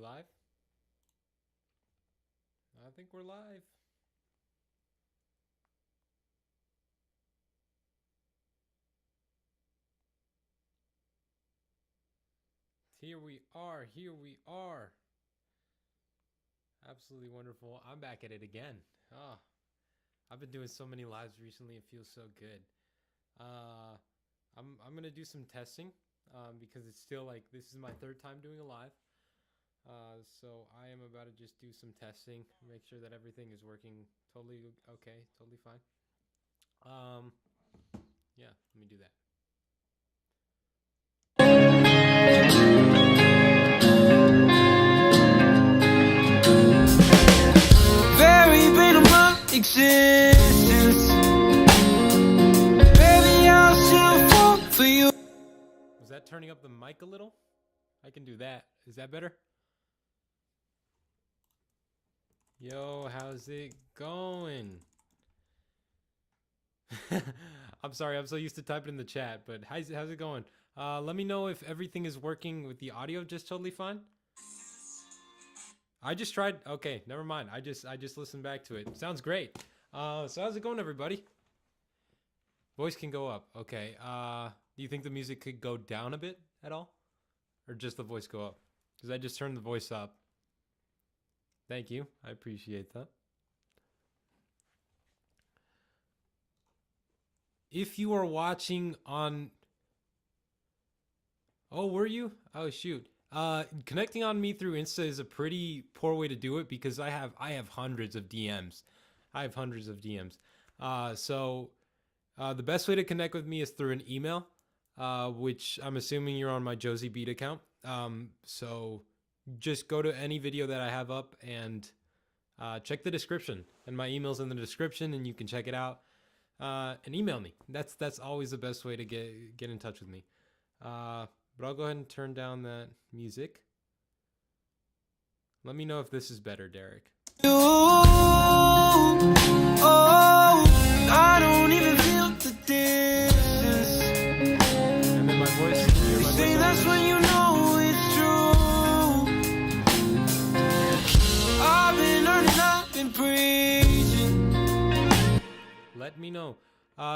live? I think we're live. Here we are. Here we are. Absolutely wonderful. I'm back at it again. Oh, I've been doing so many lives recently. It feels so good. I'm gonna do some testing because it's still like this is my third time doing a live. So I am about to just do some testing, make sure that everything is working totally okay, totally fine. Yeah, let me do that. Very bit of my existence. Baby, I'll still fall for you. Was that turning up the mic a little? I can do that. Is that better? Yo, how's it going? I'm sorry, I'm so used to typing in the chat, but how's it going? Let me know if everything is working with the audio just totally fine. I just tried. Okay, never mind. I just listened back to it. Sounds great. So how's it going, everybody? Voice can go up. Okay. Do you think the music could go down a bit at all, or just the voice go up? Because I just turned the voice up. Thank you. I appreciate that. If you are watching on... Oh, were you? Oh, shoot. Connecting on me through Insta is a pretty poor way to do it because I have hundreds of DMs. I have hundreds of DMs. So the best way to connect with me is through an email, which I'm assuming you're on my jxsie Beat account. So just go to any video that I have up and check the description. And my email's in the description, and you can check it out and email me. That's always the best way to get in touch with me. But I'll go ahead and turn down that music. Let me know if this is better, Derek. I don't even feel the distance. And then my voice. You say that's when you know it's true. I've been learning, I've been preaching. Let me know.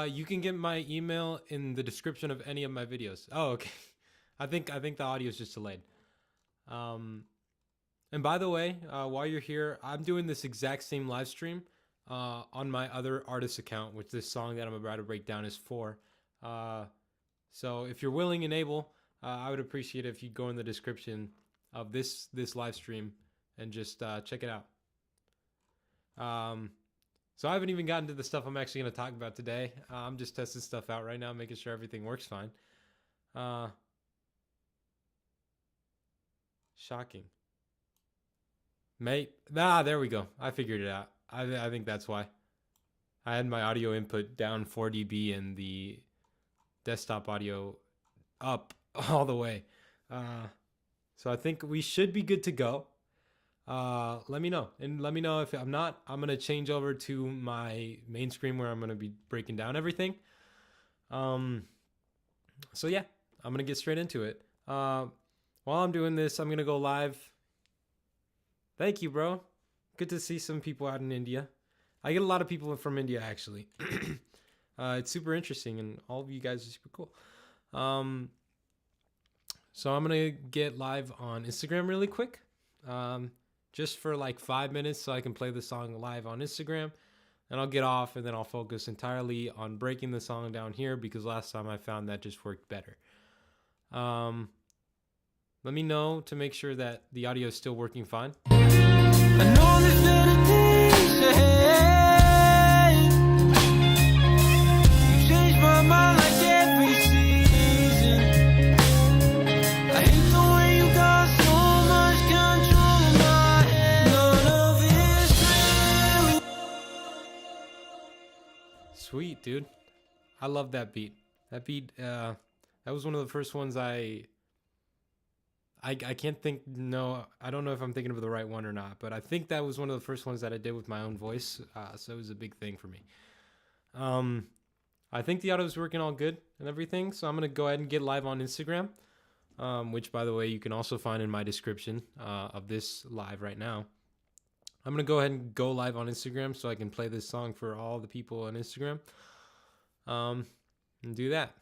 You can get my email in the description of any of my videos. Oh, okay. I think the audio is just delayed. And by the way, while you're here, I'm doing this exact same live stream on my other artist account, which this song that I'm about to break down is for. So if you're willing and able, I would appreciate it if you go in the description of this live stream and just check it out. So I haven't even gotten to the stuff I'm actually going to talk about today. I'm just testing stuff out right now, making sure everything works fine. Shocking. Mate. There we go. I figured it out. I think that's why. I had my audio input down 4 dB and the desktop audio up all the way. So I think we should be good to go. Let me know. And let me know if I'm not. I'm going to change over to my main screen where I'm going to be breaking down everything. So yeah, I'm going to get straight into it. While I'm doing this, I'm going to go live. Thank you, bro. Good to see some people out in India. I get a lot of people from India, actually. It's super interesting, and all of you guys are super cool. So I'm going to get live on Instagram really quick. Just for like 5 minutes so I can play the song live on Instagram. And I'll get off, and then I'll focus entirely on breaking the song down here because last time I found that just worked better. Let me know to make sure that the audio is still working fine. I know there's better things ahead. You change my mind like every season. I hate the way you got so much control in my head. None of it's real. Sweet, dude. I love that beat. That beat, that was one of the first ones I can't think, no, I don't know if I'm thinking of the right one or not, but I think that was one of the first ones that I did with my own voice, so it was a big thing for me. I think the audio is working all good and everything, so I'm going to go ahead and get live on Instagram. which, by the way, you can also find in my description of this live right now. I'm going to go ahead and go live on Instagram so I can play this song for all the people on Instagram. And do that.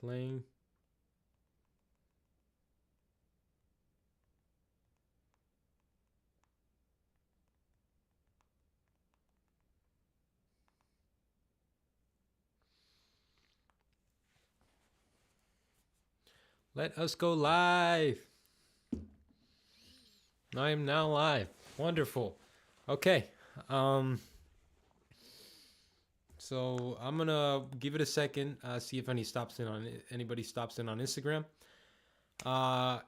Playing. Let us go live. I am now live. Wonderful. Okay. So I'm gonna give it a second, see if anybody stops in on Instagram. And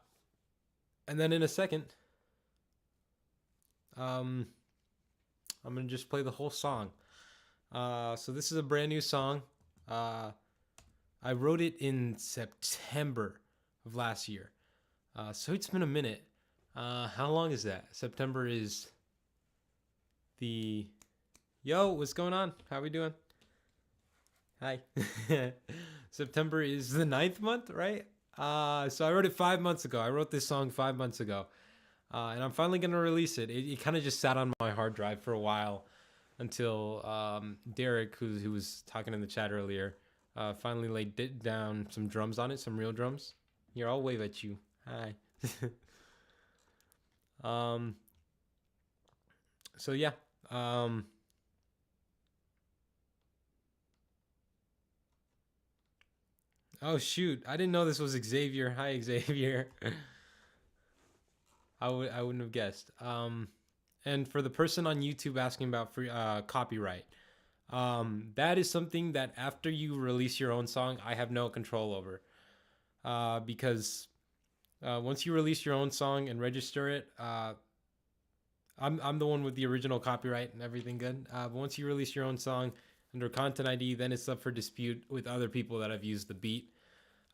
then in a second, I'm gonna just play the whole song. So this is a brand new song. I wrote it in September of last year. So it's been a minute. How long is that? September is the... Yo, what's going on? How we doing? Hi. September is the 9th month, right? So I wrote it 5 months ago. I wrote this song 5 months ago. And I'm finally going to release it. It kind of just sat on my hard drive for a while until Derek, who was talking in the chat earlier, finally laid down some drums on it, some real drums. Here, I'll wave at you. Hi. So yeah. Oh shoot, I didn't know this was Xavier. Hi Xavier. I wouldn't have guessed. And for the person on YouTube asking about free copyright, that is something that after you release your own song, I have no control over. Because once you release your own song and register it, I'm the one with the original copyright and everything good. But once you release your own song under Content ID, then it's up for dispute with other people that have used the beat.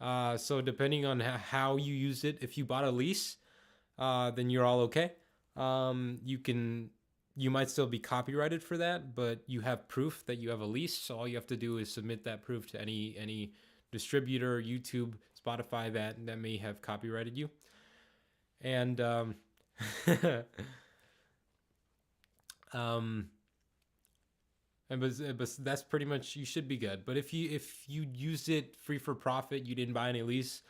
So depending on how you used it, if you bought a lease, then you're all okay. You might still be copyrighted for that, but you have proof that you have a lease. So all you have to do is submit that proof to any distributor, YouTube, Spotify that may have copyrighted you. And but that's pretty much, you should be good. But if you used it free for profit, you didn't buy any lease,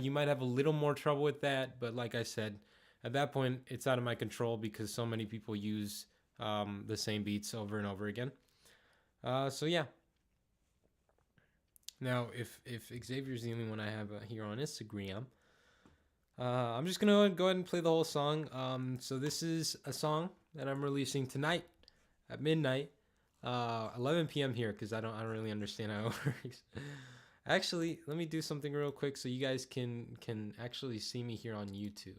you might have a little more trouble with that. But like I said, at that point, it's out of my control because so many people use the same beats over and over again. So yeah. Now, if Xavier's the only one I have here on Instagram, I'm just gonna go ahead and play the whole song. So this is a song that I'm releasing tonight at midnight, 11 p.m. here, because I don't really understand how it works. Actually, let me do something real quick so you guys can actually see me here on YouTube.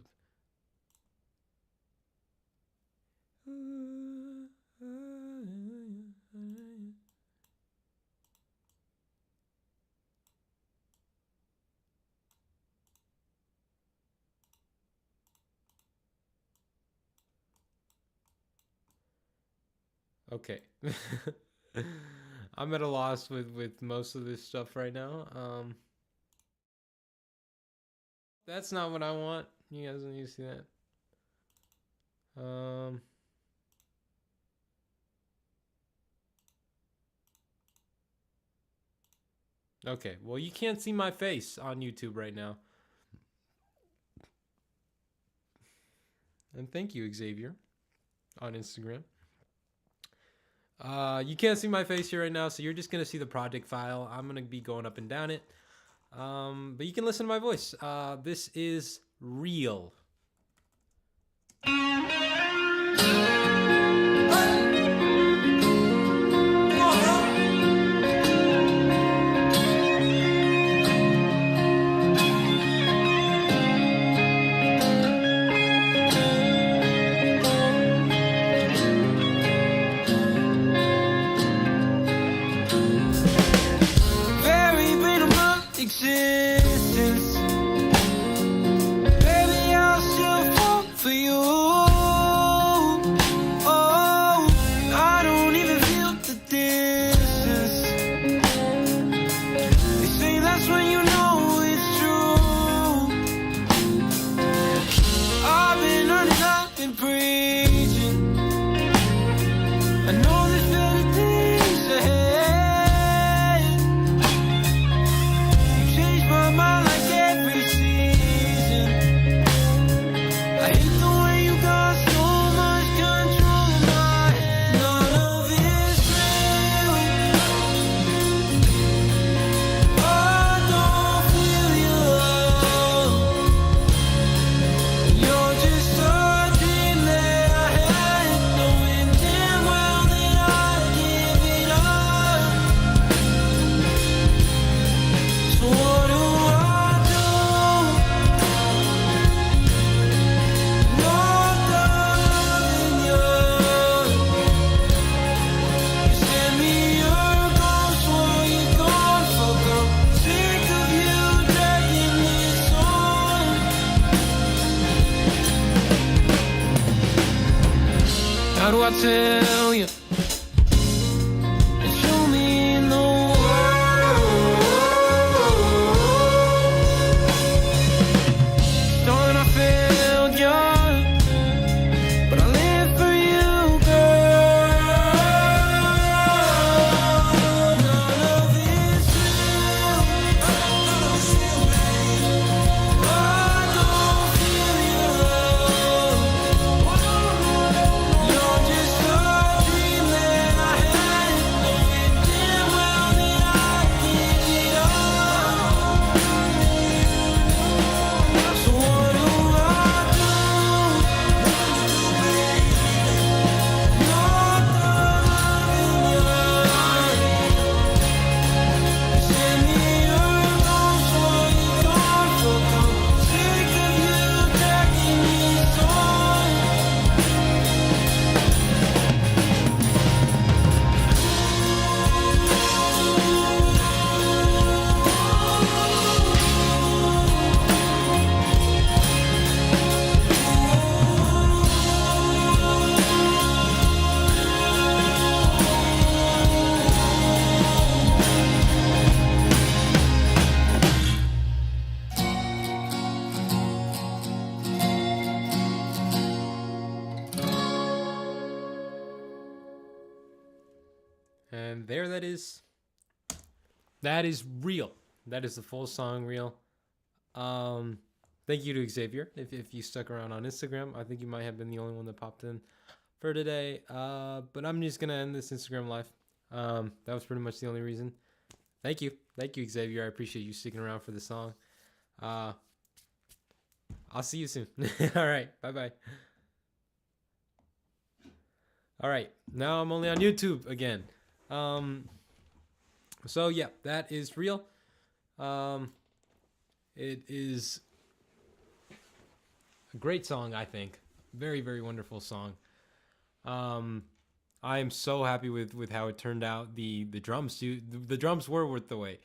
Okay. I'm at a loss with most of this stuff right now. That's not what I want. You guys need to see that. Okay, well, you can't see my face on YouTube right now. And thank you, Xavier, on Instagram. You can't see my face here right now, so you're just gonna see the project file. I'm gonna be going up and down it. But you can listen to my voice. This is Real. Very minimum existence. Baby, I'll I know there's better things ahead. You change my mind like every season. I hate the way you got so much control of my head. None of it's real. I don't feel your love. You're just a dream that I had, knowing damn well that I'd give it up. So what do I do? Not loving you. You send me your ghost while you're gone. Fuck, I'm sick of you dragging this on. How do I tell you that you mean the world? Darling, I failed you, but I live for you, girl. None of it's real. I don't feel your love. You're just a dream that I had, knowing damn well that I'd give it up. So what do I do? Not loving you. Send me your ghost while you're gone. Fuck, I'm sick of you dragging this on. And there that is. That is Real. That is the full song, Real. Thank you to Xavier. If you stuck around on Instagram, I think you might have been the only one that popped in for today. But I'm just gonna end this Instagram live. That was pretty much the only reason. Thank you, Xavier. I appreciate you sticking around for the song. I'll see you soon. All right, bye. All right, now I'm only on YouTube again. So yeah, that is Real. It is a great song, I think. Very, very wonderful song. I am so happy with how it turned out. The drums, dude, the drums were worth the wait.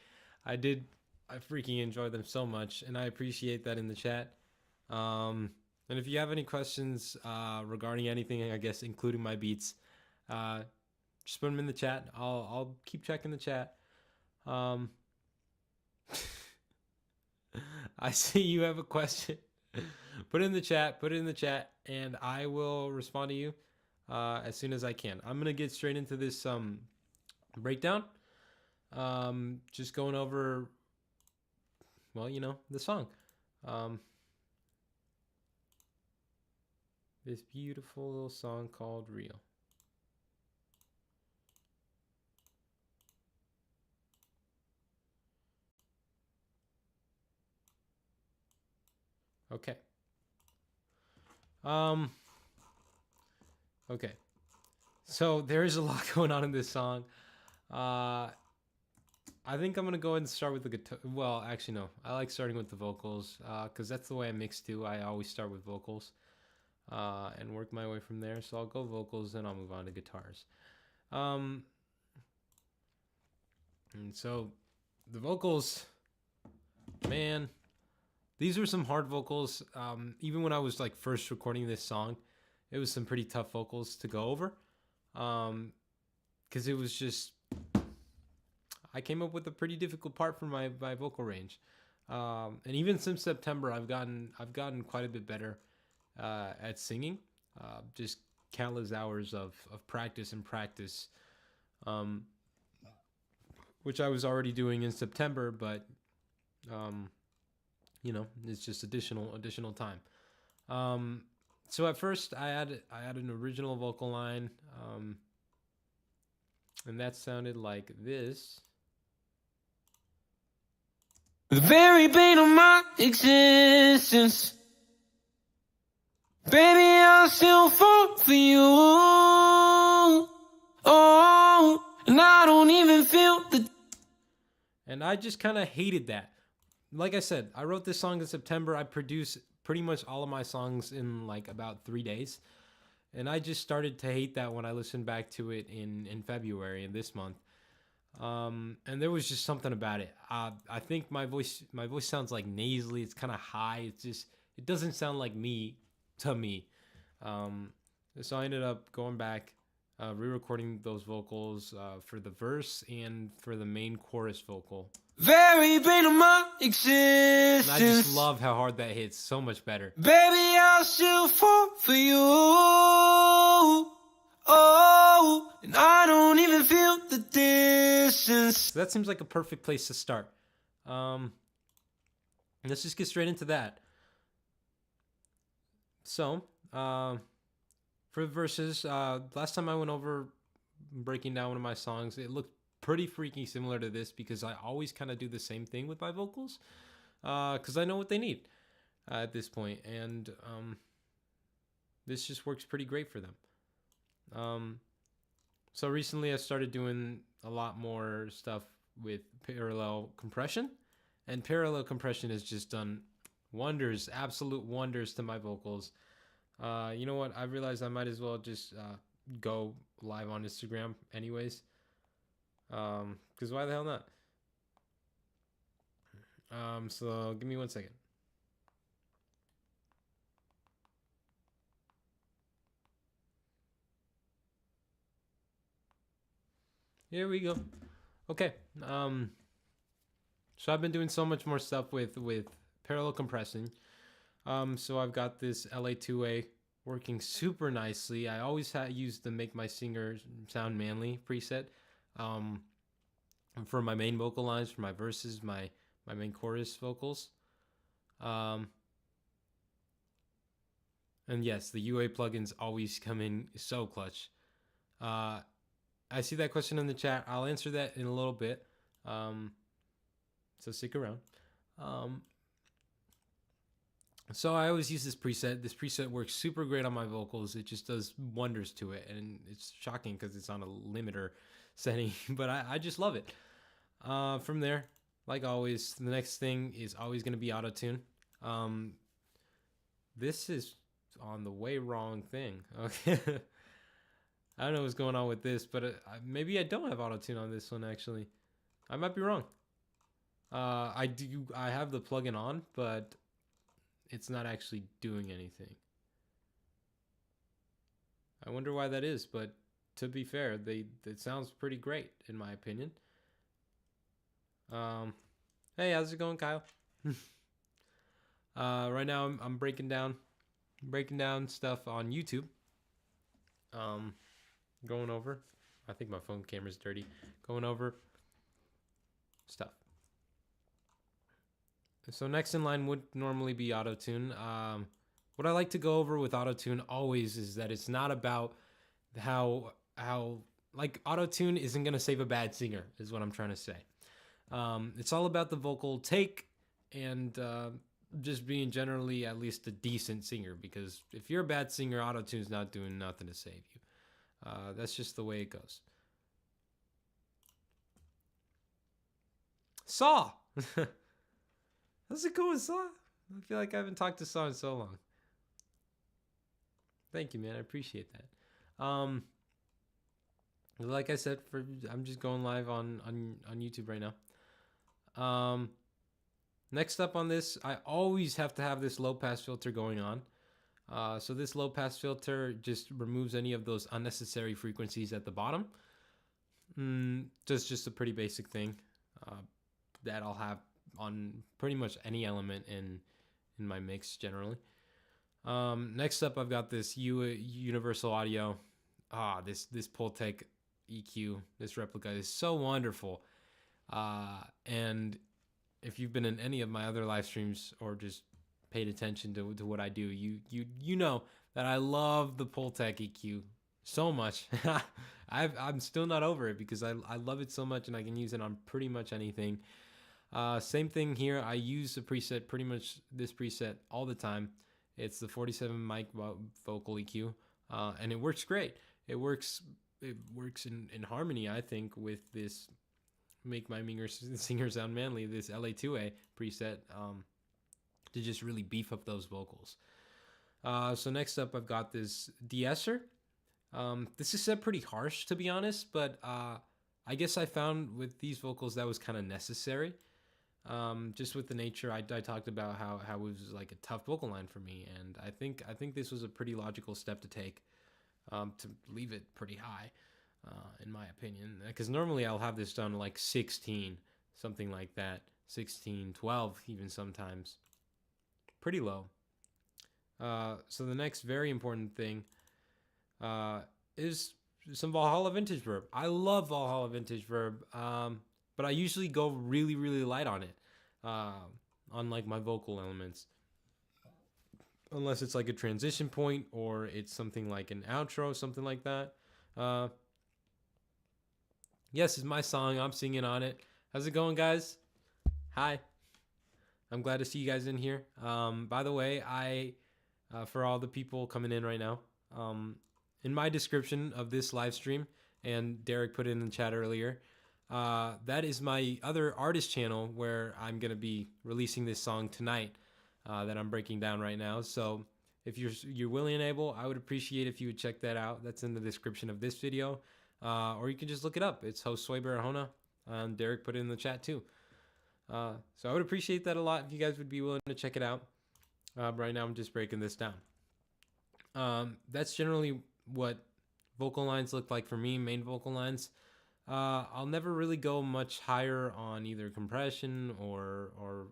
I freaking enjoy them so much, and I appreciate that in the chat. And if you have any questions regarding anything, I guess including my beats, just put them in the chat. I'll keep checking the chat. I see you have a question. Put it in the chat, and I will respond to you as soon as I can. I'm gonna get straight into this breakdown. Just going over, well, the song. This beautiful little song called Real. Okay. Okay. So there is a lot going on in this song. I think I'm gonna go ahead and start with the guitar. Well, actually no. I like starting with the vocals because that's the way I mix too. I always start with vocals and work my way from there. So I'll go vocals, then I'll move on to guitars. And so the vocals, man. These were some hard vocals. Even when I was like first recording this song, it was some pretty tough vocals to go over. Because it was just, I came up with a pretty difficult part for my vocal range. And even since September, I've gotten quite a bit better at singing. Just countless hours of practice and practice, um, which I was already doing in September, but you know, it's just additional time. So at first I had an original vocal line, and that sounded like this. The very pain of my existence, baby, I'll still fall for you. Oh, and I don't even feel the. And I just kind of hated that. Like I said, I wrote this song in September. I produced pretty much all of my songs in like about 3 days. And I just started to hate that when I listened back to it in February and this month. And there was just something about it. I think my voice sounds like nasally. It's kind of high. It doesn't sound like me to me. So I ended up going back, re-recording those vocals for the verse and for the main chorus vocal. Very pain of my And I just existence, love how hard that hits. So much better. baby, I'll still fall for you. Oh, and I don't even feel the distance. So that seems like a perfect place to start. Let's just get straight into that. So, for the verses, last time I went over breaking down one of my songs, it looked pretty freaky similar to this because I always kind of do the same thing with my vocals, because I know what they need at this point, and this just works pretty great for them. So recently I started doing a lot more stuff with parallel compression, and parallel compression has just done wonders, absolute wonders to my vocals. You know what? I realized I might as well just go live on Instagram anyways. Because why the hell not? So give me 1 second. Here we go. Okay. So I've been doing so much more stuff with parallel compressing. So I've got this LA2A working super nicely. I always used the Make My Singer Sound Manly preset for my main vocal lines, for my verses, my main chorus vocals. And yes, the UA plugins always come in so clutch. I see that question in the chat. I'll answer that in a little bit. So stick around. So I always use this preset. This preset works super great on my vocals. It just does wonders to it. And it's shocking because it's on a limiter setting, but I just love it. From there, like always, the next thing is always going to be auto-tune. This is on the way wrong thing. Okay. I don't know what's going on with this, but maybe I don't have auto-tune on this one, actually. I might be wrong. I have the plugin on, but it's not actually doing anything. I wonder why that is, but to be fair, it sounds pretty great in my opinion. Hey, how's it going, Kyle? Right now I'm breaking down stuff on YouTube. Going over, I think my phone camera's dirty. Going over stuff. So next in line would normally be auto-tune. What I like to go over with auto-tune always is that it's not about how like auto-tune isn't gonna save a bad singer, is what I'm trying to say. It's all about the vocal take and just being generally at least a decent singer, because if you're a bad singer, auto-tune's not doing nothing to save you. That's just the way it goes. Saw! How's it going, Saw? I feel like I haven't talked to Saw in so long. Thank you, man. I appreciate that. Like I said, I'm just going live on YouTube right now. Next up on this, I always have to have this low pass filter going on. So this low pass filter just removes any of those unnecessary frequencies at the bottom. Just a pretty basic thing that I'll have on pretty much any element in my mix generally. Next up, I've got this Universal Audio. This Pultec EQ, this replica is so wonderful. And if you've been in any of my other live streams or just paid attention to what I do, you know that I love the Pultec EQ so much. I'm still not over it because I love it so much and I can use it on pretty much anything. Same thing here. I use the preset, pretty much this preset all the time. It's the 47 mic vocal EQ, and it works great. It works in harmony, I think, with this Make My Singer Sound Manly, this LA2A preset, to just really beef up those vocals. So next up, I've got this de-esser. This is set pretty harsh, to be honest, but I guess I found with these vocals that was kind of necessary. Just with the nature, I talked about how it was like a tough vocal line for me, and I think this was a pretty logical step to take, to leave it pretty high, in my opinion. Because normally I'll have this done like 16, something like that, 16, 12, even sometimes, pretty low. So the next very important thing is some Valhalla Vintage Verb. I love Valhalla Vintage Verb. But I usually go really, really light on it, on like my vocal elements. Unless it's like a transition point or it's something like an outro, something like that. Yes, it's my song. I'm singing on it. How's it going, guys? Hi. I'm glad to see you guys in here. By the way, for all the people coming in right now, in my description of this live stream, and Derek put it in the chat earlier, that is my other artist channel where I'm going to be releasing this song tonight, that I'm breaking down right now. So if you're willing and able, I would appreciate if you would check that out. That's in the description of this video, or you can just look it up. It's host Sway Barahona, and Derek put it in the chat too. So I would appreciate that a lot if you guys would be willing to check it out. Right now I'm just breaking this down. That's generally what vocal lines look like for me, main vocal lines. I'll never really go much higher on either compression or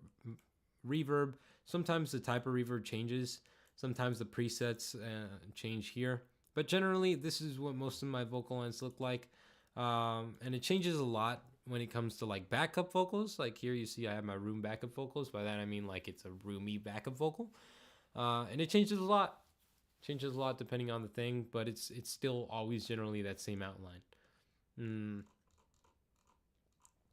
reverb. Sometimes the type of reverb changes. Sometimes the presets change here. But generally, this is what most of my vocal lines look like. And it changes a lot when it comes to like backup vocals. Like here you see I have my room backup vocals. By that I mean like it's a roomy backup vocal. And it changes a lot. Changes a lot depending on the thing, but it's still always generally that same outline.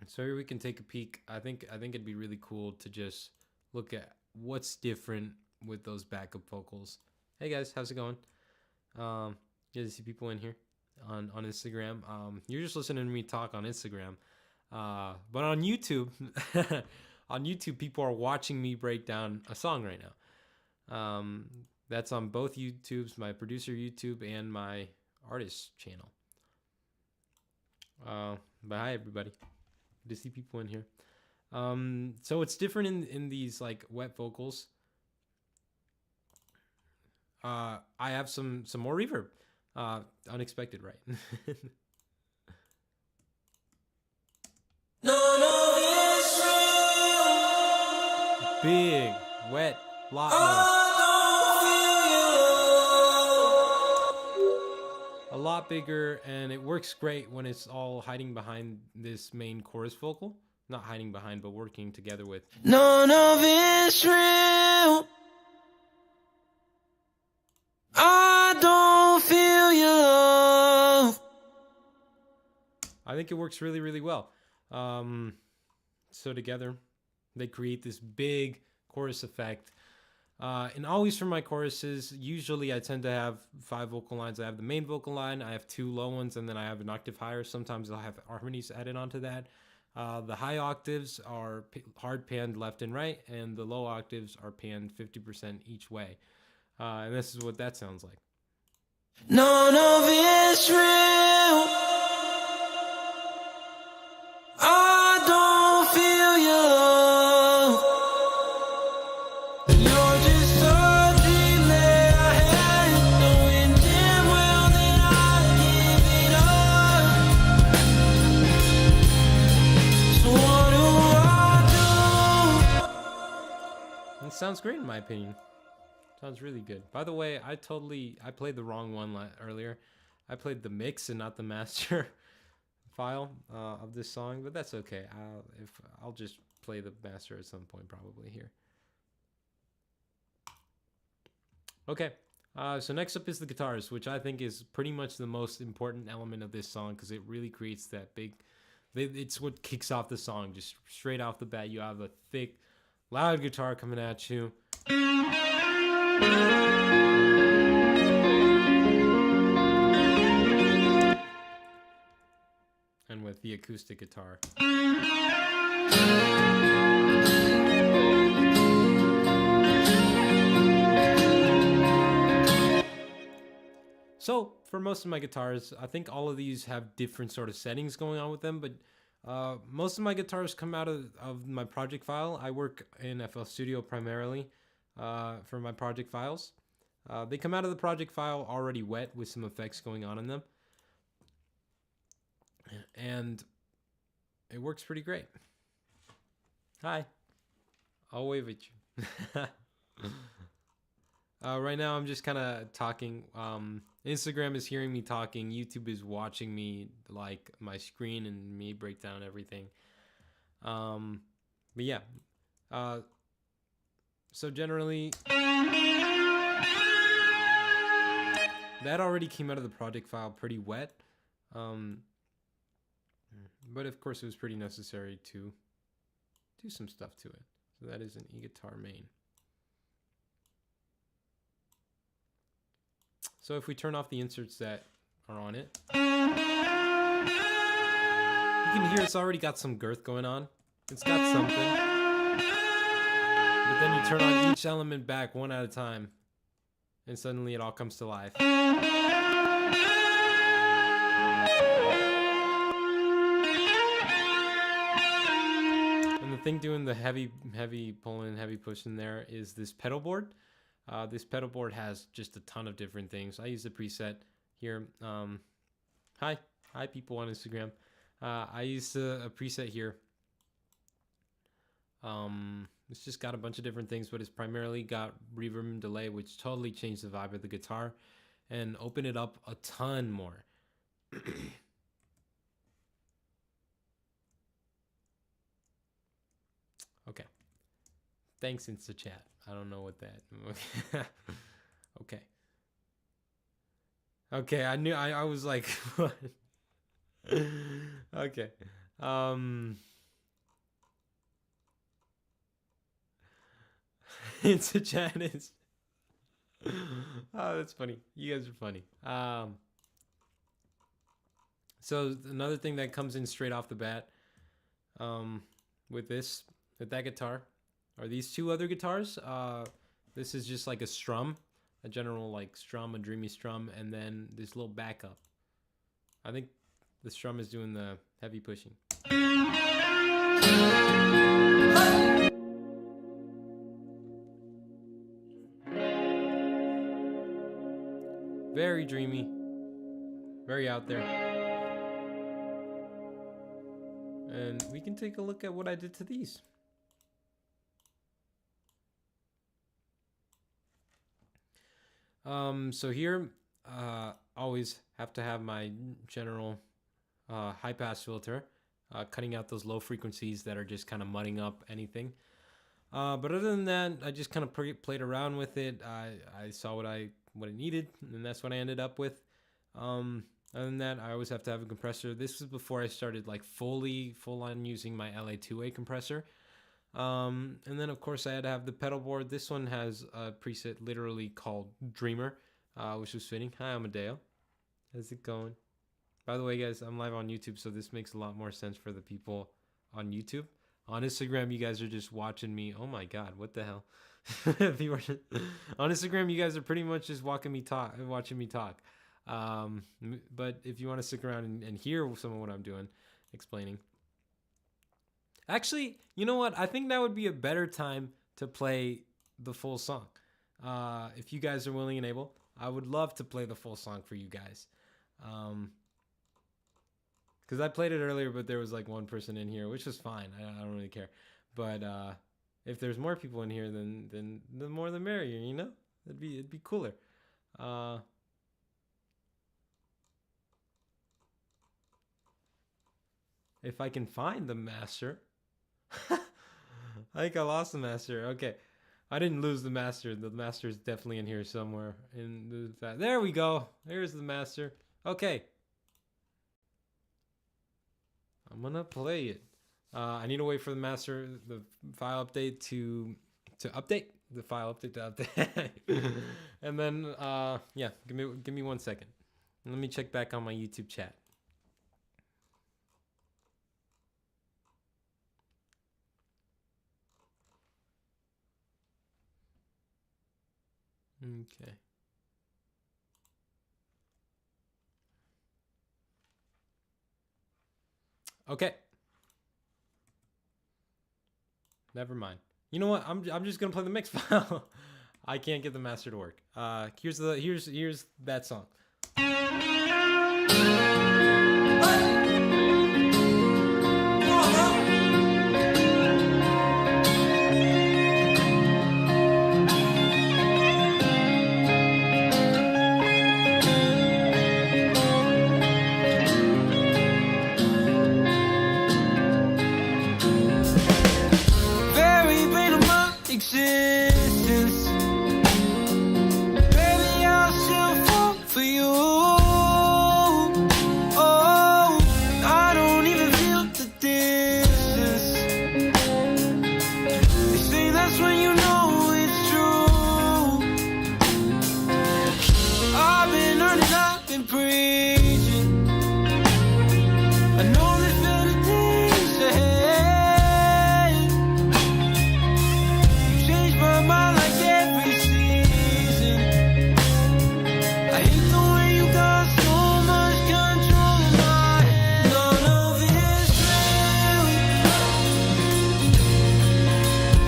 So here we can take a peek. I think it'd be really cool to just look at what's different with those backup vocals. Hey guys, how's it going? Good to see people in here on Instagram. You're just listening to me talk on Instagram, but on YouTube, on YouTube, people are watching me break down a song right now. That's on both YouTubes, my producer YouTube and my artist channel. But hi everybody, good to see people in here. So it's different in these like wet vocals. I have some more reverb. Unexpected, right? Big, wet, lot more. A lot bigger, and it works great when it's all hiding behind this main chorus vocal. Not hiding behind, but working together with. None of it's real. I don't feel your love. I think it works really, really well. So together, they create this big chorus effect. And always for my choruses, usually I tend to have 5 vocal lines. I have the main vocal line, I have 2 low ones, and then I have an octave higher. Sometimes I'll have harmonies added onto that. The high octaves are hard panned left and right, and the low octaves are panned 50% each way. And this is what that sounds like. None of it's real. I don't feel your love. You're just a dream that I had, knowing damn well that I give it up. So what do I do? It sounds great in my opinion. Sounds really good. By the way, I played the wrong one earlier. I played the mix and not the master file of this song, but that's okay. I'll just play the master at some point probably here. Okay. So next up is the guitars, which I think is pretty much the most important element of this song because it really creates that big. It's what kicks off the song. Just straight off the bat, you have a thick, loud guitar coming at you. And with the acoustic guitar. So for most of my guitars, I think all of these have different sort of settings going on with them, but most of my guitars come out of my project file. I work in FL Studio primarily for my project files. They come out of the project file already wet with some effects going on in them. And it works pretty great. Hi. I'll wave at you. Right now I'm just kind of talking. Instagram is hearing me talking. YouTube is watching me, like my screen and me break down everything. But yeah. So generally, that already came out of the project file pretty wet. But of course it was pretty necessary to do some stuff to it. So that is an e-guitar main. So if we turn off the inserts that are on it, you can hear it's already got some girth going on. It's got something. But then you turn on each element back one at a time, and suddenly it all comes to life. And the thing doing the heavy pulling, heavy pushing there is this pedal board. This pedal board has just a ton of different things. I use the preset here. Hi people on Instagram. I use a preset here. It's just got a bunch of different things, but it's primarily got reverb and delay, which totally changed the vibe of the guitar and open it up a ton more. Okay. Thanks, InstaChat. I don't know what that. Okay. Okay, I was like, what? Okay. InstaChat is. Oh, that's funny. You guys are funny. So another thing that comes in straight off the bat, with that guitar, are these two other guitars. This is just like a strum, a general like strum, a dreamy strum, and then this little backup. I think the strum is doing the heavy pushing. Very dreamy, very out there. And we can take a look at what I did to these. So here, always have to have my general high pass filter, cutting out those low frequencies that are just kind of mudding up anything. But other than that, I just kind of played around with it. I saw what it needed, and that's what I ended up with. Other than that, I always have to have a compressor. This was before I started like full on using my LA2A compressor. And then of course I had to have the pedal board. This one has a preset literally called Dreamer, which was fitting. Hi, Amadeo. How's it going? By the way, guys, I'm live on YouTube, so this makes a lot more sense for the people on YouTube. On Instagram, you guys are just watching me. Oh my God, what the hell? On Instagram, you guys are pretty much just watching me talk. But if you want to stick around and hear some of what I'm doing, explaining. Actually, you know what? I think that would be a better time to play the full song. If you guys are willing and able, I would love to play the full song for you guys. Because I played it earlier, but there was like one person in here, which was fine. I don't really care. But if there's more people in here, then the more the merrier, you know? It'd be cooler. If I can find the master. I think I lost the master. Okay. I didn't lose the master. The master is definitely in here somewhere. There we go. There's the master. Okay. I'm gonna play it. I need to wait for the master, the file update to update. The file update to update. And then yeah, give me 1 second. Let me check back on my YouTube chat. Okay. Okay. Never mind. You know what? I'm just gonna play the mix file. I can't get the master to work. Here's that song. Very pain of my existence. Baby, I'll still fall for you. Oh, I don't even feel the distance. They say that's when you know it's true. I've been earning, I've been preaching. I know there's better days ahead. You change my mind like every season. I hate the way you got so much control in my head. None of it's real.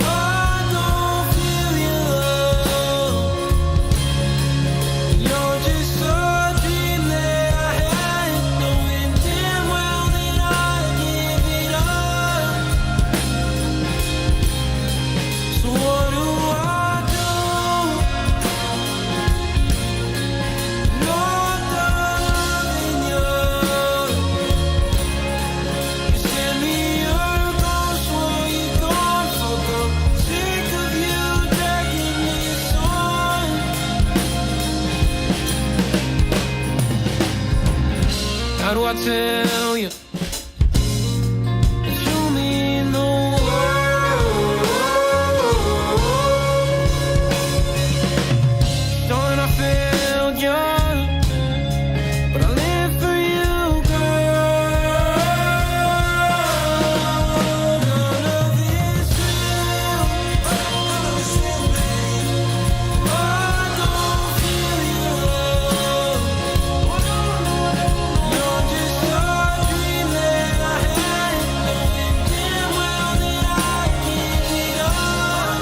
I don't feel your love. You're just a dream that I had, knowing damn well that I'd give it up. So what do I do? Not loving you. You send me your ghost while you're gone. Fuck, I'm sick of you dragging this on. How do I tell you that you mean the world? Darn, I failed you, but I live for you, girl. None of this real. I don't feel you. You're just a dream that I had, knowing damn well that I'd give it up.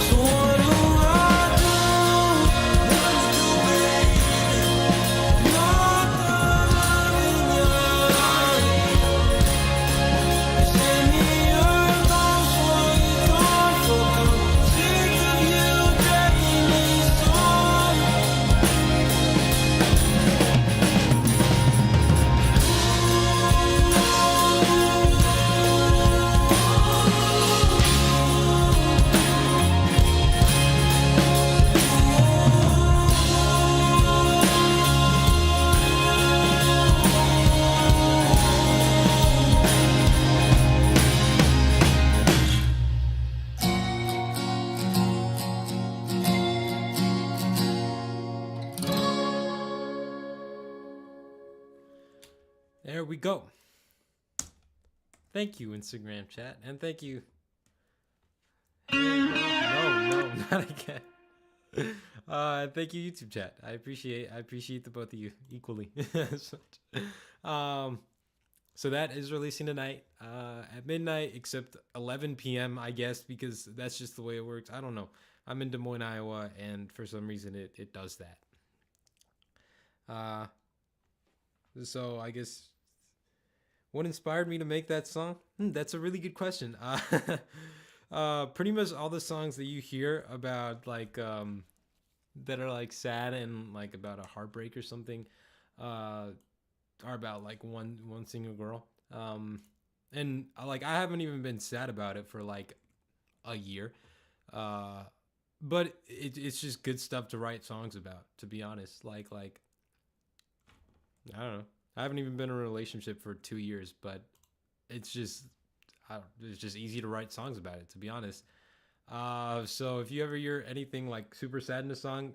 So what do I do? Not loving you. Send me your ghost while you're gone. Fuck, I'm sick of you dragging this on. There we go. Thank you, Instagram chat, and thank you. No, not again. Thank you, YouTube chat. I appreciate the both of you equally. So that is releasing tonight at midnight, except 11 p.m. I guess, because that's just the way it works. I don't know. I'm in Des Moines, Iowa, and for some reason it does that. So I guess what inspired me to make that song? That's a really good question. Pretty much all the songs that you hear about like that are like sad and like about a heartbreak or something uh are about like one single girl. And like I haven't even been sad about it for like a year. Uh but it's just good stuff to write songs about, to be honest. Like I don't know. I haven't even been in a relationship for 2 years, but it's just it's just easy to write songs about it, to be honest. So if you ever hear anything like super sad in a song,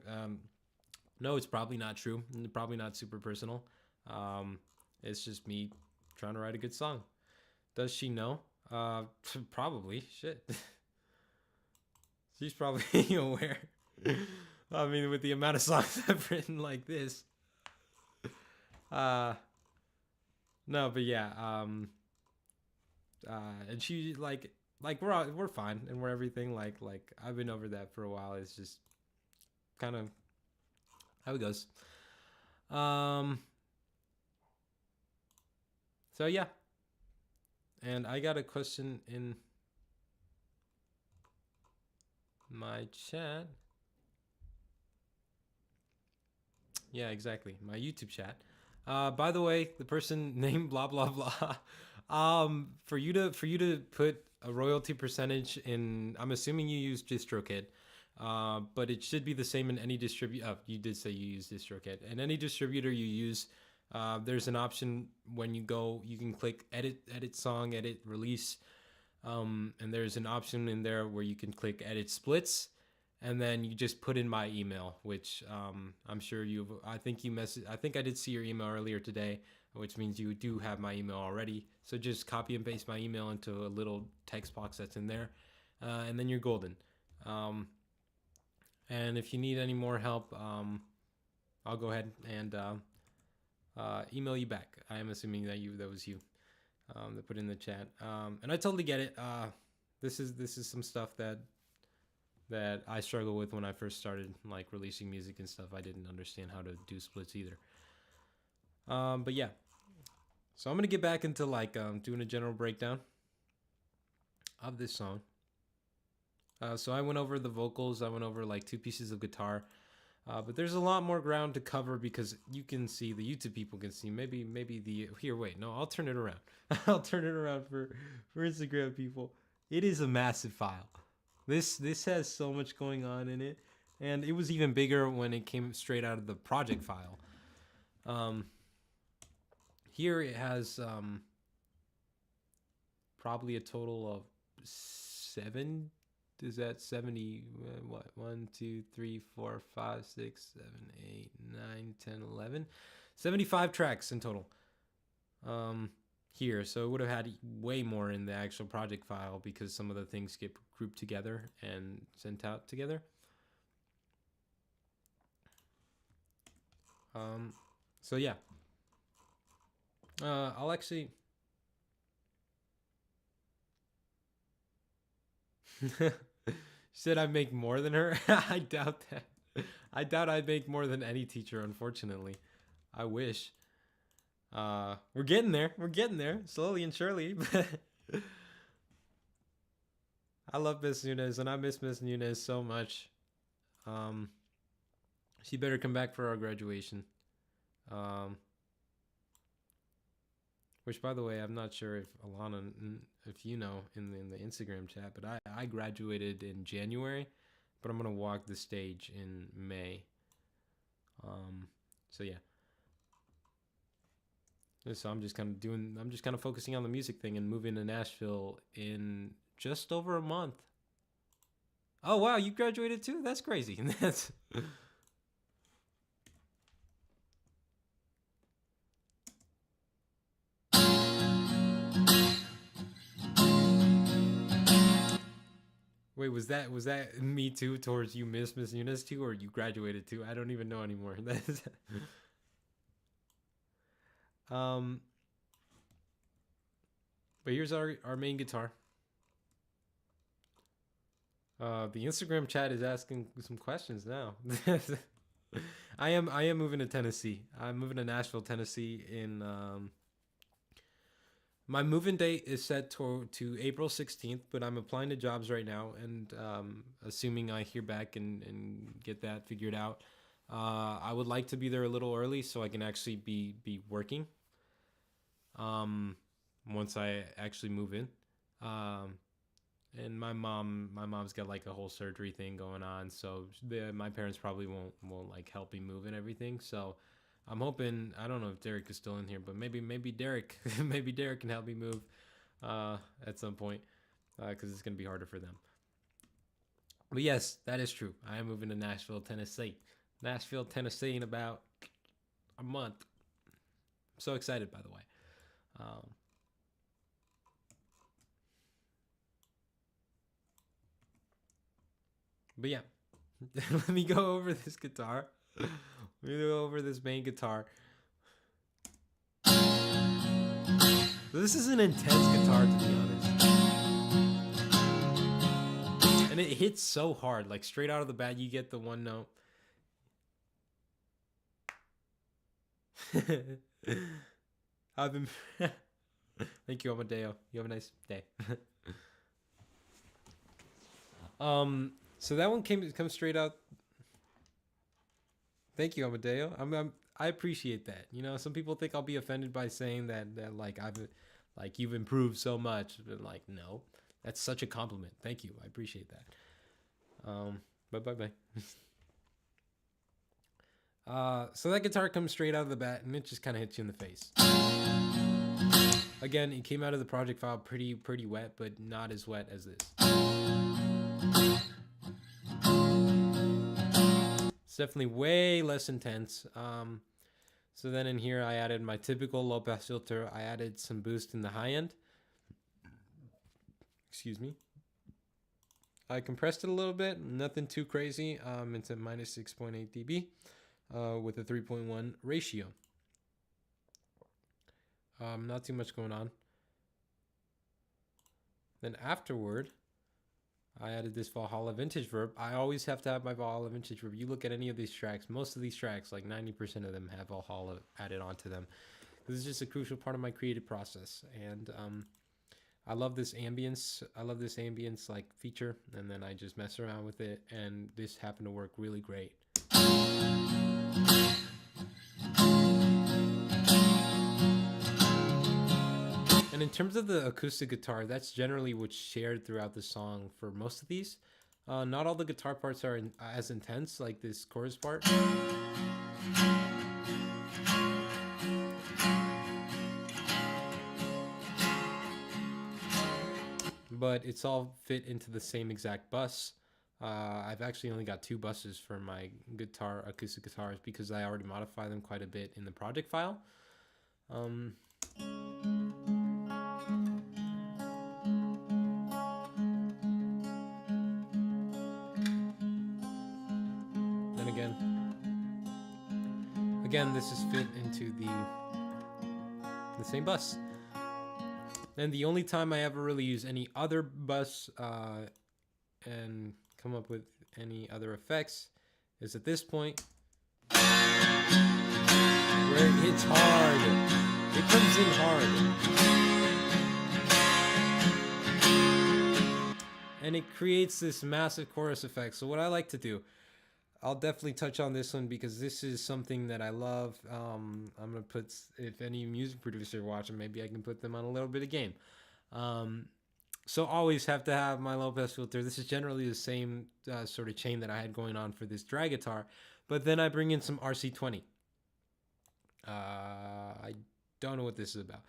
no, it's probably not true. Probably not super personal. Um, it's just me trying to write a good song. Does she know? Probably. Shit. She's probably aware. I mean, with the amount of songs I've written like this. Uh, no, but yeah. And she like we're fine and we're everything like I've been over that for a while. It's just kind of how it goes. Um, so yeah, and I got a question in my chat. Yeah, exactly. My YouTube chat. By the way, the person named blah blah blah. For you to put a royalty percentage in, I'm assuming you use DistroKid. But it should be the same in any distributor. Oh, you did say you use DistroKid. In any distributor you use, there's an option when you go, you can click edit song, edit release, and there's an option in there where you can click edit splits, and then you just put in my email, which I'm sure you've. I think you messaged. I think I did see your email earlier today, which means you do have my email already. So just copy and paste my email into a little text box that's in there, and then you're golden. And if you need any more help, I'll go ahead and email you back. I am assuming that was you that put in the chat. And I totally get it. This is some stuff that I struggle with when I first started like releasing music and stuff. I didn't understand how to do splits either. But yeah, so I'm gonna get back into like doing a general breakdown of this song. So I went over the vocals. I went over like 2 pieces of guitar. But there's a lot more ground to cover because you can see, the YouTube people can see. Maybe the here. Wait, no, I'll turn it around. I'll turn it around for Instagram people. It is a massive file. This has so much going on in it, and it was even bigger when it came straight out of the project file. Here it has probably a total of 7. Is that 70? What? 1, 2, 3, 4, 5, 6, 7, 8, 9, 10, 11. 75 tracks in total. Here, so it would have had way more in the actual project file because some of the things get grouped together and sent out together. So yeah. I'll actually. She said I make more than her. I doubt that. I doubt I'd make more than any teacher, unfortunately. I wish. We're getting there. We're getting there, slowly and surely. I love Miss Nunez, and I miss Miss Nunez so much. She better come back for our graduation. Which, by the way, I'm not sure if Alana, if you know in the Instagram chat, but I graduated in January, but I'm gonna walk the stage in May. So yeah. So I'm just kind of focusing on the music thing and moving to Nashville in just over a month. Oh wow, you graduated too? That's crazy. That's Wait, was that me too towards you, Miss Eunice too, or you graduated too? I don't even know anymore. That's um. But here's our main guitar. The Instagram chat is asking some questions now. I am moving to Tennessee. I'm moving to Nashville, Tennessee in My move-in date is set to April 16th, but I'm applying to jobs right now, and assuming I hear back and get that figured out, I would like to be there a little early so I can actually be working. Once I actually move in. And my mom's got like a whole surgery thing going on, so my parents probably won't like help me move and everything. So I'm hoping, I don't know if Derek is still in here, but maybe Derek maybe Derek can help me move at some point, because it's gonna be harder for them. But yes, that is true. I am moving to Nashville, Tennessee. Nashville, Tennessee in about a month. I'm so excited, by the way. But yeah, let me go over this guitar. Let me go over this main guitar. This is an intense guitar, to be honest. And it hits so hard. Like, straight out of the bat, you get the one note. I've been... Thank you, Amadeo. You have a nice day. So that one comes straight out. Thank you, Amadeo. I appreciate that. You know, some people think I'll be offended by saying that like you've improved so much. But like, no, that's such a compliment. Thank you. I appreciate that. Bye. So that guitar comes straight out of the bat, and it just kind of hits you in the face. Again, it came out of the project file pretty wet, but not as wet as this. It's definitely way less intense. So then in here, I added my typical low pass filter. I added some boost in the high end. Excuse me. I compressed it a little bit, nothing too crazy. It's at minus 6.8 dB with a 3.1 ratio. Not too much going on. Then afterward, I added this Valhalla Vintage Verb. I always have to have my Valhalla Vintage Verb. You look at any of these tracks, most of these tracks, like 90% of them have Valhalla added onto them. This is just a crucial part of my creative process. And I love this ambience. I love this ambience like feature. And then I just mess around with it. And this happened to work really great. And in terms of the acoustic guitar, that's generally what's shared throughout the song for most of these. Not all the guitar parts are as intense, like this chorus part. But it's all fit into the same exact bus. I've actually only got 2 buses for my acoustic guitars, because I already modify them quite a bit in the project file. Again, this is fit into the same bus. And the only time I ever really use any other bus and come up with any other effects is at this point, where it hits hard. It comes in hard. And it creates this massive chorus effect. So what I like to do, I'll definitely touch on this one because this is something that I love. I'm going to put, if any music producer watching, maybe I can put them on a little bit of game. So always have to have my low pass filter. This is generally the same sort of chain that I had going on for this drag guitar. But then I bring in some RC20. I don't know what this is about.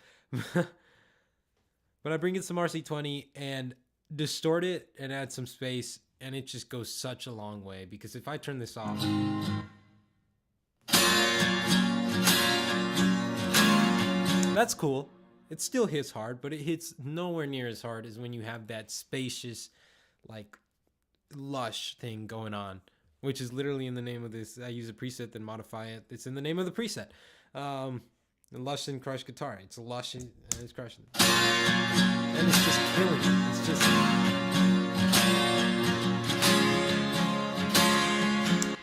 But I bring in some RC20 and distort it and add some space. And it just goes such a long way, because if I turn this off, that's cool. It still hits hard, but it hits nowhere near as hard as when you have that spacious, like, lush thing going on, which is literally in the name of this. I use a preset, then modify it. It's in the name of the preset. Lush and Crush Guitar. It's lush and it's crushing. And it's just killing it. It's just...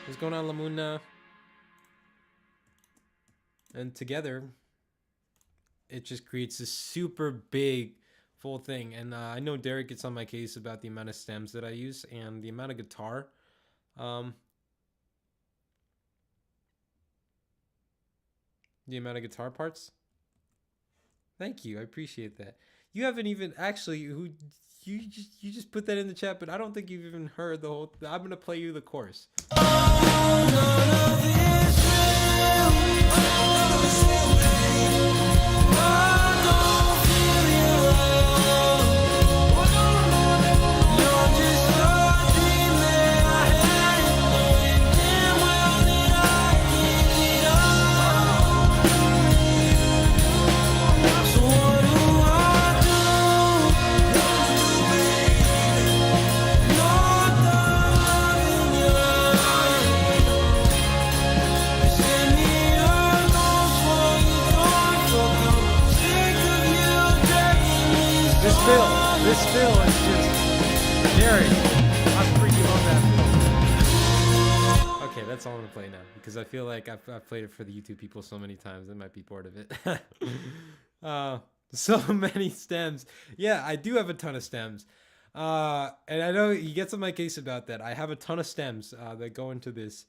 What's going on, Lamuna? And together, it just creates this super big full thing. And I know Derek gets on my case about the amount of stems that I use and the amount of guitar. Um, the amount of guitar parts. Thank you, I appreciate that. You haven't even actually who you just put that in the chat, but I don't think you've even heard the whole. I'm gonna play you the chorus. This fill is just Derek. I freaking love that fill. Okay, that's all I'm gonna play now because I feel like I've played it for the YouTube people so many times they might be bored of it. So many stems. Yeah, I do have a ton of stems. And I know he gets on my case about that. I have a ton of stems that go into this.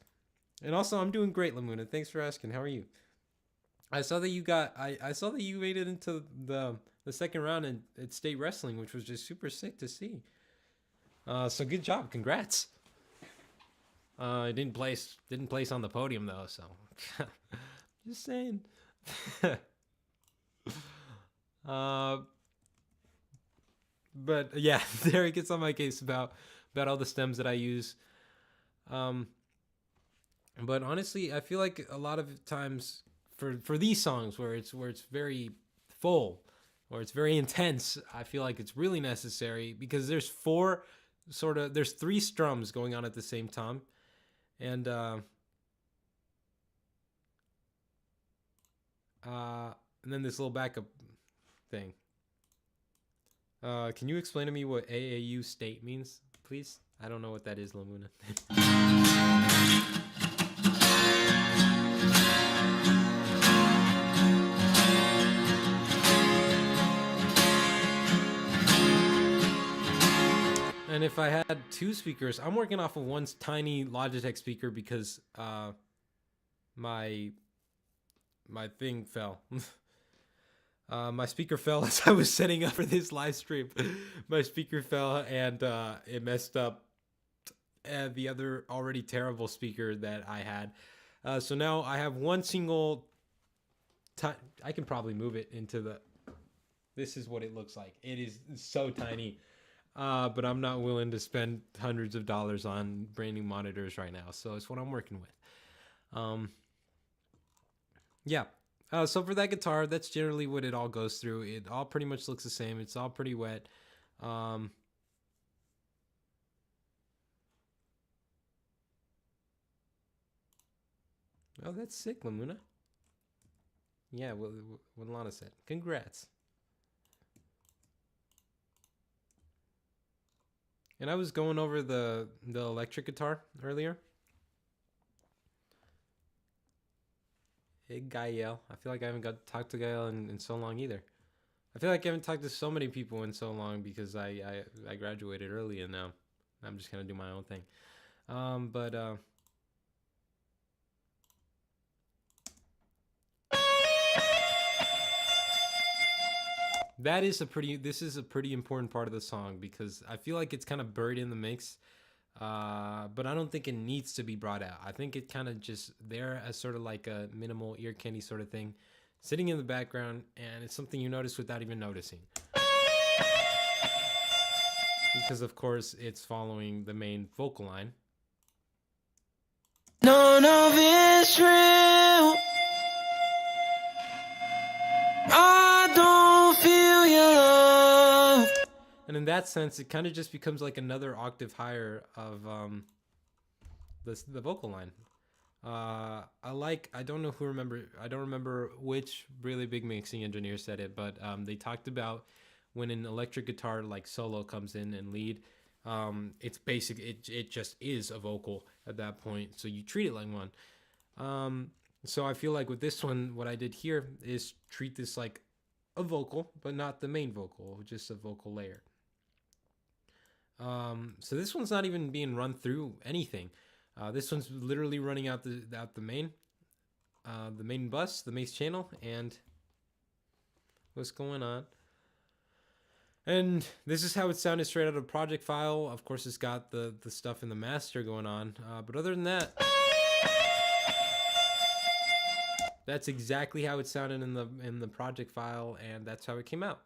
And also I'm doing great, Lamuna. Thanks for asking. How are you? I saw that you got I saw that you made it into the second round at state wrestling, which was just super sick to see. So good job, congrats. Didn't place on the podium though, so just saying. But yeah, there it gets on my case about all the stems that I use. But honestly, I feel like a lot of times for these songs where it's very full or it's very intense, I feel like it's really necessary because there's there's three strums going on at the same time. And then this little backup thing. Can you explain to me what AAU state means, please? I don't know what that is, Lamuna. And if I had two speakers, I'm working off of one tiny Logitech speaker because my thing fell. My speaker fell as I was setting up for this live stream. My speaker fell and it messed up the other already terrible speaker that I had. So now I have one single. I can probably move it into the. This is what it looks like. It is so tiny. But I'm not willing to spend hundreds of dollars on brand new monitors right now. So it's what I'm working with. Yeah. So for that guitar, that's generally what it all goes through. It all pretty much looks the same. It's all pretty wet. Oh, that's sick, Lamuna. Yeah, what Lana said. Congrats. And I was going over the electric guitar earlier. Hey, Gael. I feel like I haven't got to talk to Gael in so long either. I feel like I haven't talked to so many people in so long because I graduated early and now I'm just going to do my own thing. This is a pretty important part of the song because I feel like it's kind of buried in the mix. But I don't think it needs to be brought out. I think it kind of just there as sort of like a minimal ear candy sort of thing, sitting in the background, and it's something you notice without even noticing. Because of course it's following the main vocal line. None of it's real. I don't feel your love. And in that sense, it kind of just becomes like another octave higher of the vocal line. I don't remember which really big mixing engineer said it, but they talked about when an electric guitar like solo comes in and lead, it's basic. It just is a vocal at that point, so you treat it like one. So I feel like with this one, what I did here is treat this like a vocal, but not the main vocal, just a vocal layer. So this one's not even being run through anything. This one's literally running out the main bus, the main channel, and what's going on. And this is how it sounded straight out of project file. Of course, it's got the stuff in the master going on, but other than that, that's exactly how it sounded in the project file, and that's how it came out.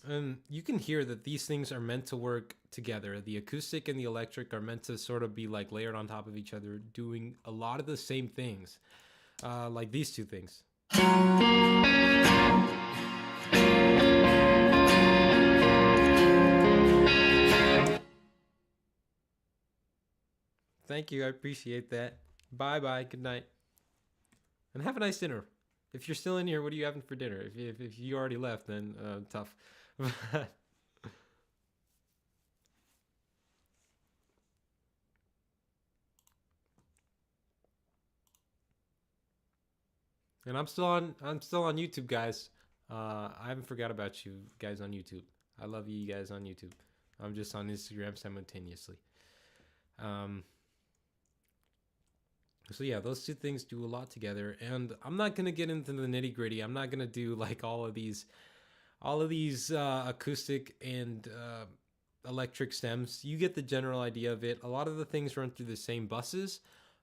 And you can hear that these things are meant to work together. The acoustic and the electric are meant to sort of be like layered on top of each other, doing a lot of the same things, like these two things. Thank you, I appreciate that. Bye, good night. And have a nice dinner. If you're still in here, what are you having for dinner? If you already left, then tough. And I'm still on YouTube, guys. I haven't forgot about you guys on YouTube. I love you guys on YouTube. I'm just on Instagram simultaneously. So yeah, those two things do a lot together, and I'm not gonna get into the nitty gritty. I'm not gonna do like all of these acoustic and electric stems. You get the general idea of it. A lot of the things run through the same buses,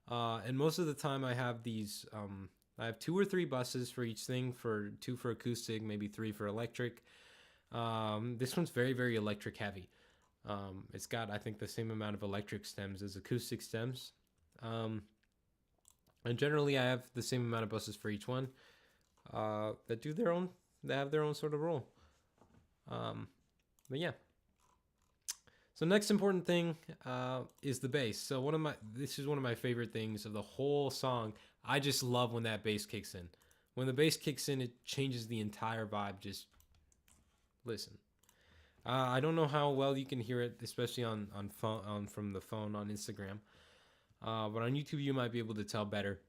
and most of the time I have these. I have 2 or 3 buses for each thing. 2 for acoustic, maybe 3 for electric. This one's very, very electric heavy. It's got, I think, the same amount of electric stems as acoustic stems. And generally I have the same amount of buses for each one that have their own sort of role. But yeah. So next important thing is the bass. So this is one of my favorite things of the whole song. I just love when that bass kicks in. When the bass kicks in, it changes the entire vibe. Just listen. I don't know how well you can hear it, especially on phone, from the phone on Instagram. But on YouTube, you might be able to tell better.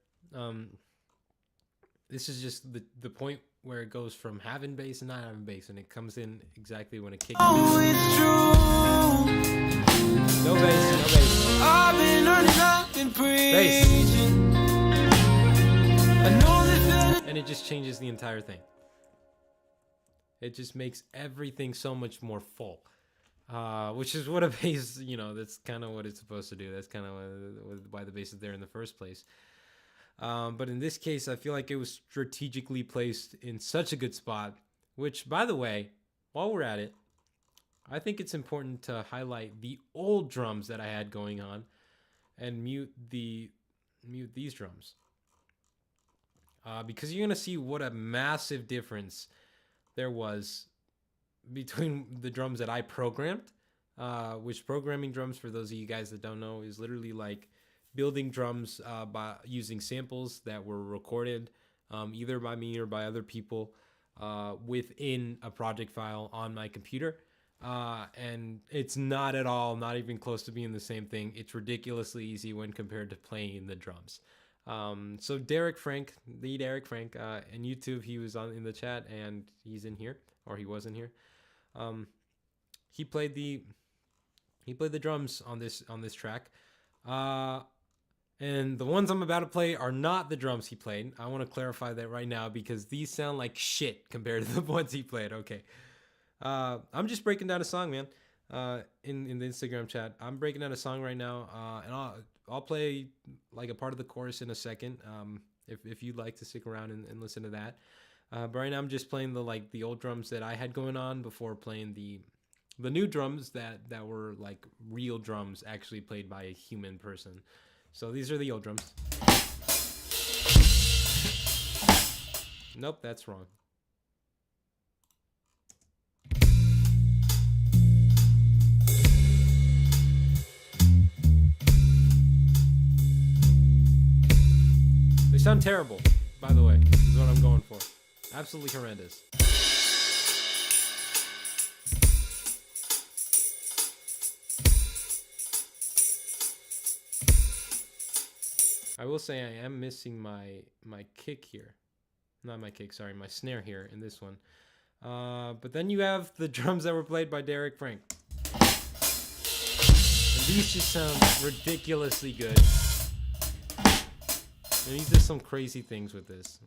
This is just the point where it goes from having bass and not having bass, and it comes in exactly when it kicks in. Oh, it's true. No bass, no bass. I've been running up and Bass. preaching. I know this. And it just changes the entire thing. It just makes everything so much more full. Which is what a bass, that's kind of what it's supposed to do. That's kind of why the bass is there in the first place. But in this case, I feel like it was strategically placed in such a good spot, which, by the way, while we're at it, I think it's important to highlight the old drums that I had going on and mute these drums. Because you're going to see what a massive difference there was between the drums that I programmed, which programming drums, for those of you guys that don't know, is literally like building drums by using samples that were recorded either by me or by other people within a project file on my computer. And it's not even close to being the same thing. It's ridiculously easy when compared to playing the drums. So Derek Frank, in YouTube, he was in the chat, and he's in here, or he was in here. He played the drums on this track. And the ones I'm about to play are not the drums he played. I want to clarify that right now, because these sound like shit compared to the ones he played. Okay. I'm just breaking down a song, man. In the Instagram chat, I'm breaking down a song right now, and I'll play like a part of the chorus in a second. If you'd like to stick around and listen to that. But right now I'm just playing the old drums that I had going on before playing the new drums that were like real drums actually played by a human person. So these are the old drums. Nope, that's wrong. They sound terrible, by the way, is what I'm going for. Absolutely horrendous. I will say I am missing my kick here. Not my kick, sorry, my snare here in this one. But then you have the drums that were played by Derek Frank. And these just sound ridiculously good. And he did some crazy things with this.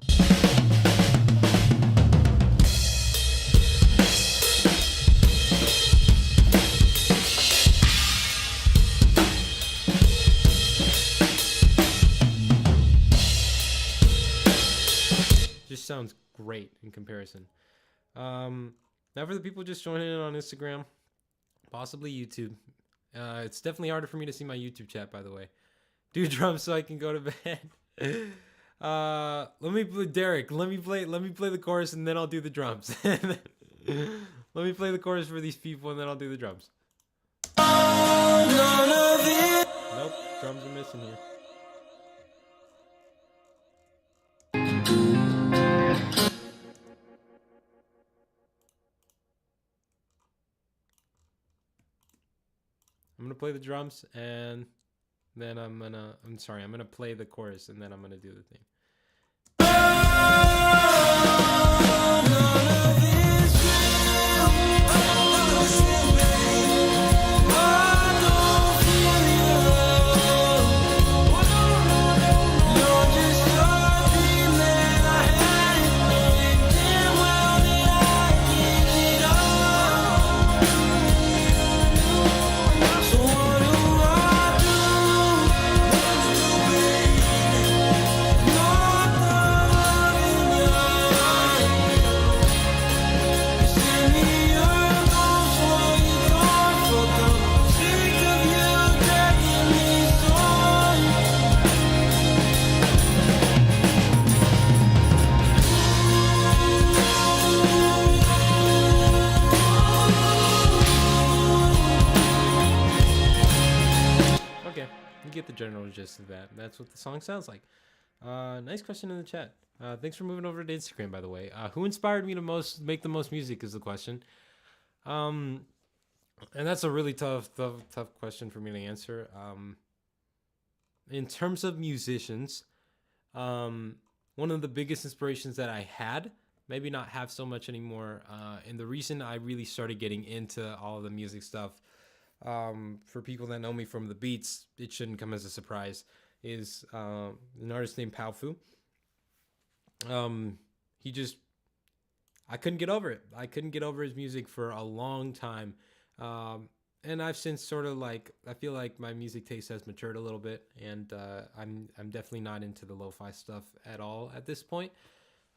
Just sounds great in comparison. Now for the people just joining in on Instagram, possibly YouTube. It's definitely harder for me to see my YouTube chat, by the way. Do drums so I can go to bed. Let me play Derek. Let me play the chorus and then I'll do the drums. Let me play the chorus for these people and then I'll do the drums. Nope, drums are missing here. I'm gonna play the drums and then I'm gonna play the chorus and then I'm gonna do the thing. You get the general gist of that. That's what the song sounds like. Nice question in the chat. Thanks for moving over to Instagram, by the way. Who inspired me to make the most music is the question. And that's a really tough question for me to answer. In terms of musicians, one of the biggest inspirations that I had, maybe not have so much anymore, and the reason I really started getting into all of the music stuff, for people that know me from the beats, it shouldn't come as a surprise, is an artist named Powfu. I couldn't get over it. I couldn't get over his music for a long time. And I've since sort of I feel like my music taste has matured a little bit, and I'm definitely not into the lo-fi stuff at all at this point.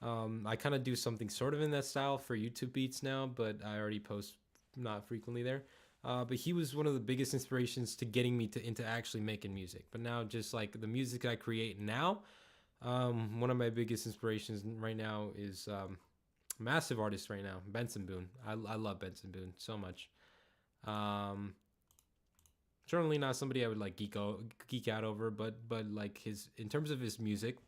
I kind of do something sort of in that style for YouTube beats now, but I already post not frequently there. But he was one of the biggest inspirations to getting me into actually making music. But now, just like the music I create now, one of my biggest inspirations right now is massive artist right now, Benson Boone. I love Benson Boone so much. Certainly not somebody I would like geek out over, but like in terms of his music,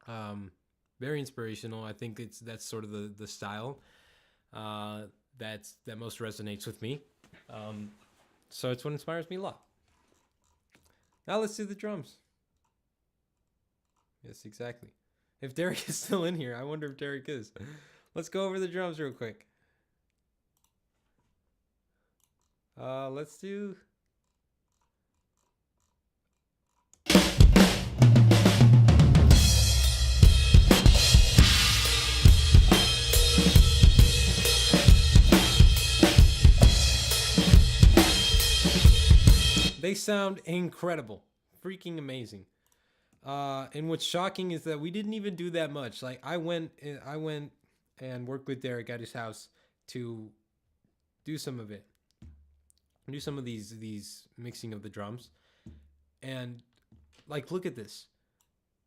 very inspirational. I think that's sort of the style that most resonates with me. So it's what inspires me a lot. Now let's do the drums. Yes, exactly. If Derek is still in here, I wonder if Derek is. Let's go over the drums real quick. Let's do... They sound incredible. Freaking amazing. And what's shocking is that we didn't even do that much. Like I went and worked with Derek at his house to do some of it. Do some of these mixing of the drums. And like, look at this.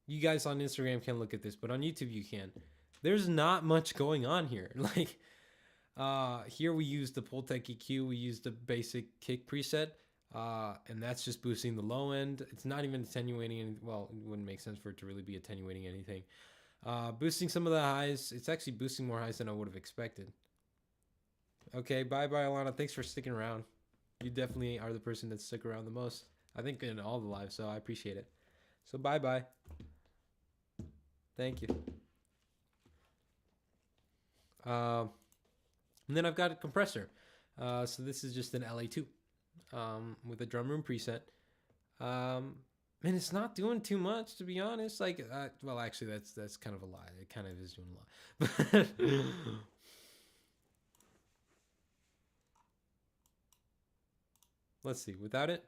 You guys on Instagram can't look at this, but on YouTube you can. There's not much going on here. Like here we use the Pultec EQ, we use the basic kick preset. And that's just boosting the low end. It's not even attenuating any, well, it wouldn't make sense for it to really be attenuating anything. Boosting some of the highs. It's actually boosting more highs than I would have expected. Okay, bye Alana. Thanks for sticking around. You definitely are the person that stuck around the most, I think, in all the lives, so I appreciate it. So bye-bye. Thank you. And then I've got a compressor. So this is just an LA2 with a drum room preset. And it's not doing too much, to be honest. Like, well, actually, that's kind of a lie. It kind of is doing a lot. Let's see. Without it.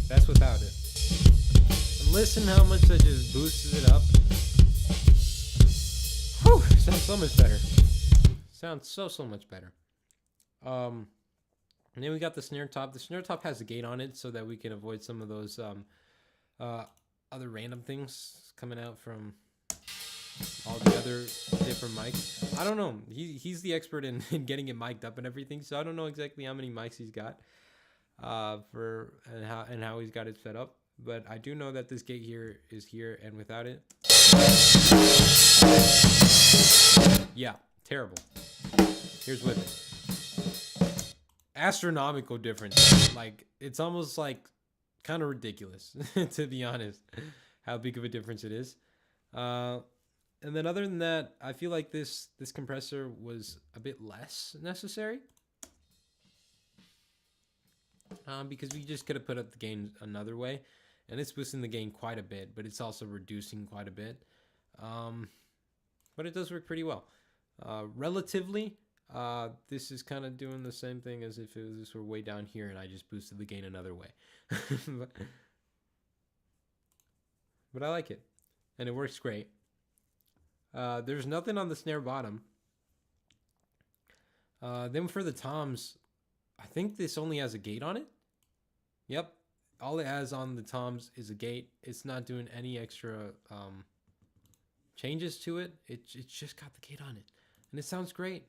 That's without it. And listen how much that just boosted it up. Whew, sounds so much better. Sounds so much better. And then we got the snare top. The snare top has a gate on it so that we can avoid some of those other random things coming out from all the other different mics. I don't know. He's the expert in getting it mic'd up and everything, so I don't know exactly how many mics he's got and how he's got it set up. But I do know that this gate here is here, and without it, yeah, terrible. Here's with it. Astronomical difference. Like, it's almost like kind of ridiculous, to be honest, how big of a difference it is. And then other than that, I feel like this compressor was a bit less necessary. Because we just could have put up the gain another way, and it's boosting the gain quite a bit, but it's also reducing quite a bit. But it does work pretty well. Relatively, this is kind of doing the same thing as if this were way down here and I just boosted the gain another way. But I like it, and it works great. There's nothing on the snare bottom. Then for the toms, I think this only has a gate on it. Yep. All it has on the toms is a gate. It's not doing any extra changes to it. It's just got the gate on it. And it sounds great.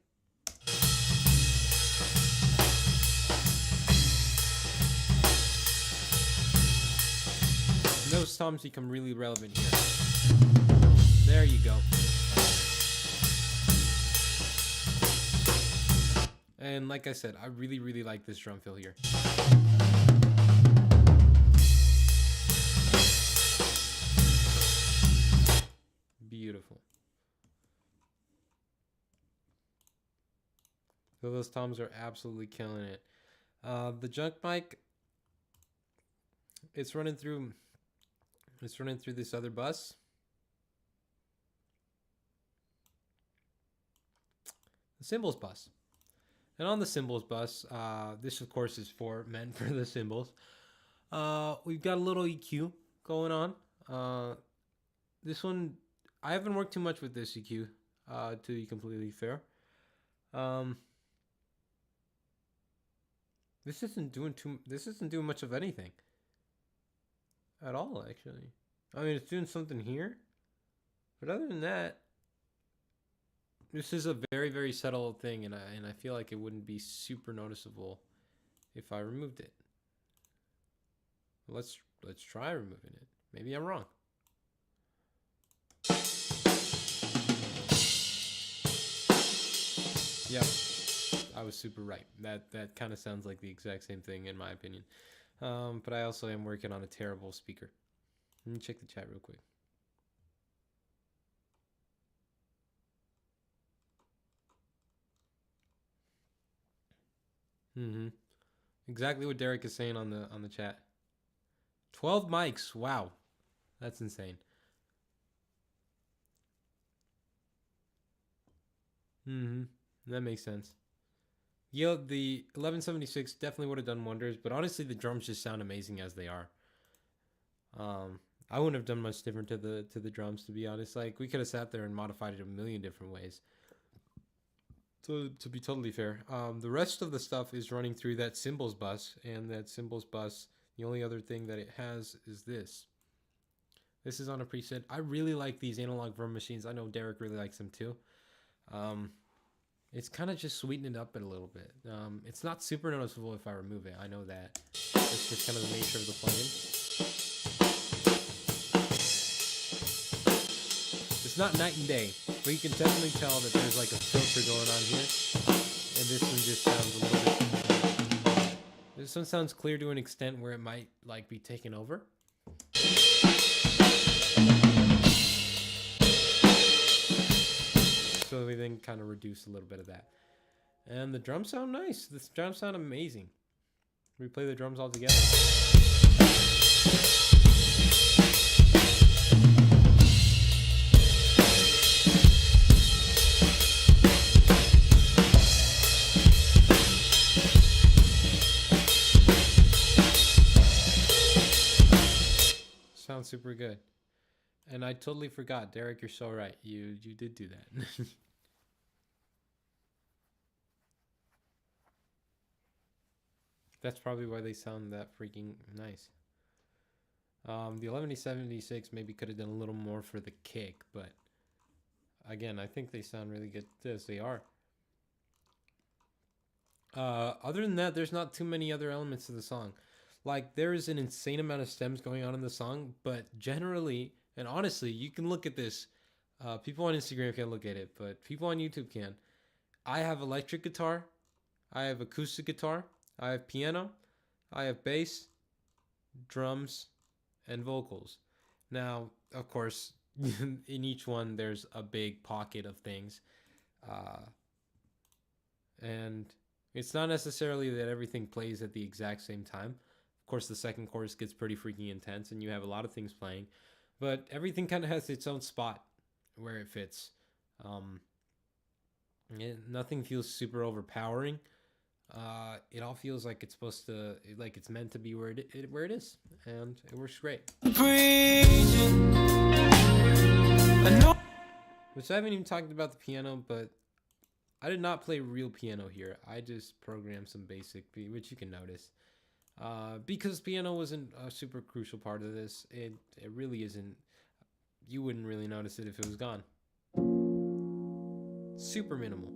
And those toms become really relevant here. There you go. And like I said, I really like this drum fill here. Beautiful. So those toms are absolutely killing it. The junk mic, it's running through this other bus. The cymbals bus. And on the cymbals bus, this of course is meant for the cymbals. We've got a little EQ going on. This one, I haven't worked too much with this EQ, to be completely fair. This isn't doing much of anything at all, actually. I mean, it's doing something here, but other than that, this is a very subtle thing, and I feel like it wouldn't be super noticeable if I removed it. Let's try removing it. Maybe I'm wrong. Yep, I was super right. That kind of sounds like the exact same thing in my opinion. But I also am working on a terrible speaker. Let me check the chat real quick. Exactly what Derek is saying on the chat. 12 mics. Wow. That's insane. That makes sense. Yeah, the 1176 definitely would have done wonders, but honestly the drums just sound amazing as they are. I wouldn't have done much different to the drums, to be honest. Like, we could have sat there and modified it a million different ways. To be totally fair, the rest of the stuff is running through that cymbals bus, and that cymbals bus, the only other thing that it has is this. This is on a preset. I really like these analog drum machines. I know Derek really likes them too. It's kind of just sweetening it up a little bit. It's not super noticeable if I remove it. I know that. It's just kind of the nature of the plugin. it's not night and day, but you can definitely tell that there's like a filter going on here, and this one just sounds a little bit. This one sounds clear to an extent where it might like be taken over. So we then kind of reduce a little bit of that. And the drums sound nice. The drums sound amazing. We play the drums all together. Sounds super good. And I totally forgot. Derek, you're so right. You did do that. That's probably why they sound that freaking nice. The 1176 maybe could have done a little more for the kick, but again, I think they sound really good as they are. Other than that, there's not too many other elements to the song. Like, there is an insane amount of stems going on in the song, but generally, and honestly, you can look at this. People on Instagram can't look at it, but people on YouTube can. I have electric guitar. I have acoustic guitar. I have piano. I have bass, drums, and vocals. Now, of course, in each one, there's a big pocket of things. And it's not necessarily that everything plays at the exact same time. Of course, the second chorus gets pretty freaking intense, and you have a lot of things playing. But everything kind of has its own spot where it fits. Nothing feels super overpowering. It all feels like it's supposed to, like it's meant to be where it is, and it works great. Which I haven't even talked about the piano, but I did not play real piano here. I just programmed some basic, which you can notice. Because piano wasn't a super crucial part of this. It really isn't. You wouldn't really notice it if it was gone. Super minimal.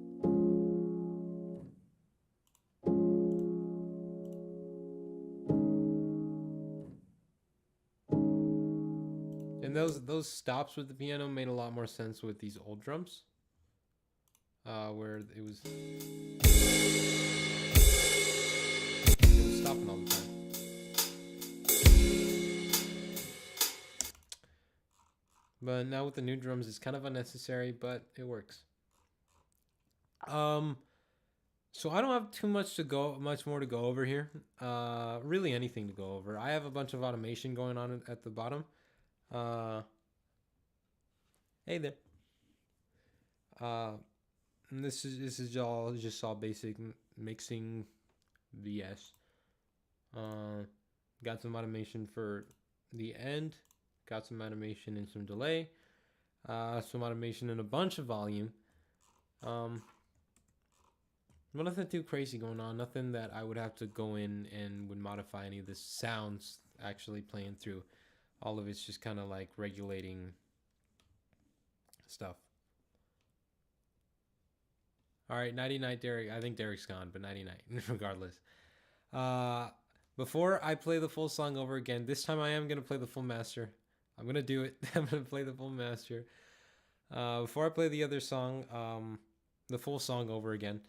And those stops with the piano made a lot more sense with these old drums. Where it was stopping all the time. But now with the new drums, it's kind of unnecessary, but it works. So I don't have too much more to go over here. Really anything to go over. I have a bunch of automation going on at the bottom. Hey there. And this is all basic mixing VS. Got some automation for the end. Got some automation and some delay. Some automation and a bunch of volume. But nothing too crazy going on. Nothing that I would have to go in and would modify any of the sounds actually playing through. All of it's just kind of like regulating stuff. All right, nighty night, Derek. I think Derek's gone, but nighty night, regardless. Before I play the full song over again, this time I am going to play the full master. I'm going to do it. I'm going to play the full master. Before I play the other song, the full song over again,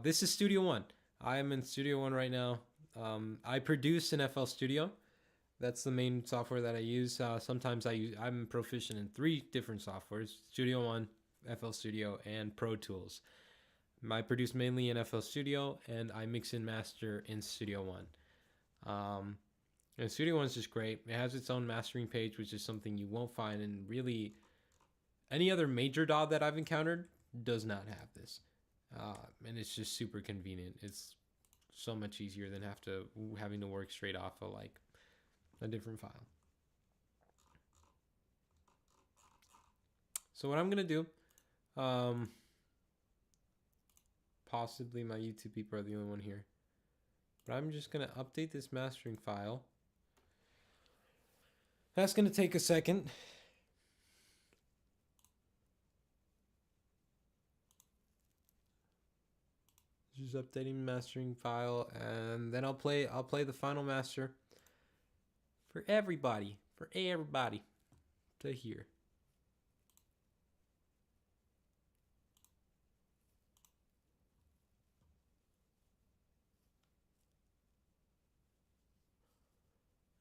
this is Studio One. I am in Studio One right now. I produce in FL Studio. That's the main software that I use. Sometimes I'm proficient in 3 different softwares: Studio One, FL Studio, and Pro Tools. I produce mainly in FL Studio, and I mix and master in Studio One. And Studio One's just great. It has its own mastering page, which is something you won't find in really any other major DAW that I've encountered. Does not have this, and it's just super convenient. It's so much easier than having to work straight off of like a different file. So what I'm gonna do, possibly my YouTube people are the only one here, but I'm just gonna update this mastering file. That's gonna take a second. Just updating mastering file, and then I'll play the final master for everybody to hear.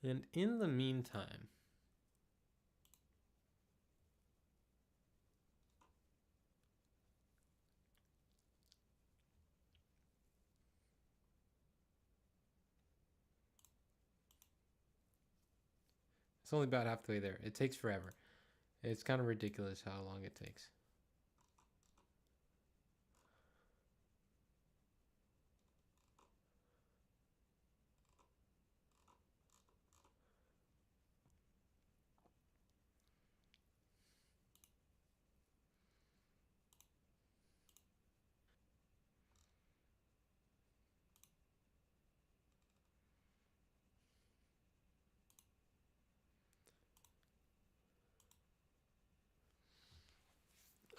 And in the meantime, it's only about halfway there. It takes forever. It's kind of ridiculous how long it takes.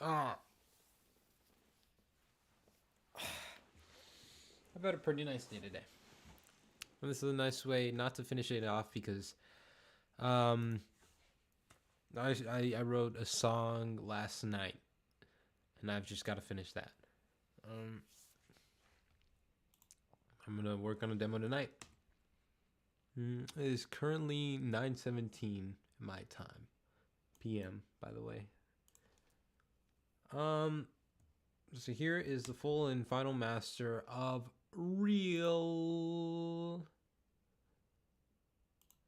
Ah, I've had a pretty nice day today. And this is a nice way not to finish it off because I wrote a song last night and I've just got to finish that. I'm gonna work on a demo tonight. It is currently 9:17 my time, p.m. By the way. So here is the full and final master of Real.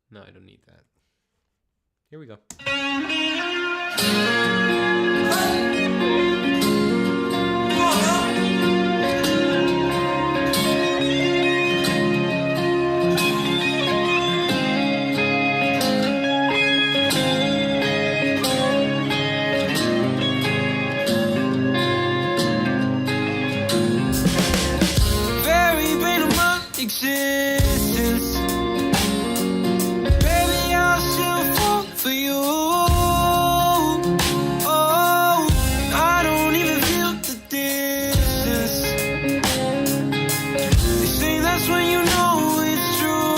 No, I don't need that. Here we go. Very been of my existence. Baby, I'll still fall for you. Oh, I don't even feel the distance. They say that's when you know it's true.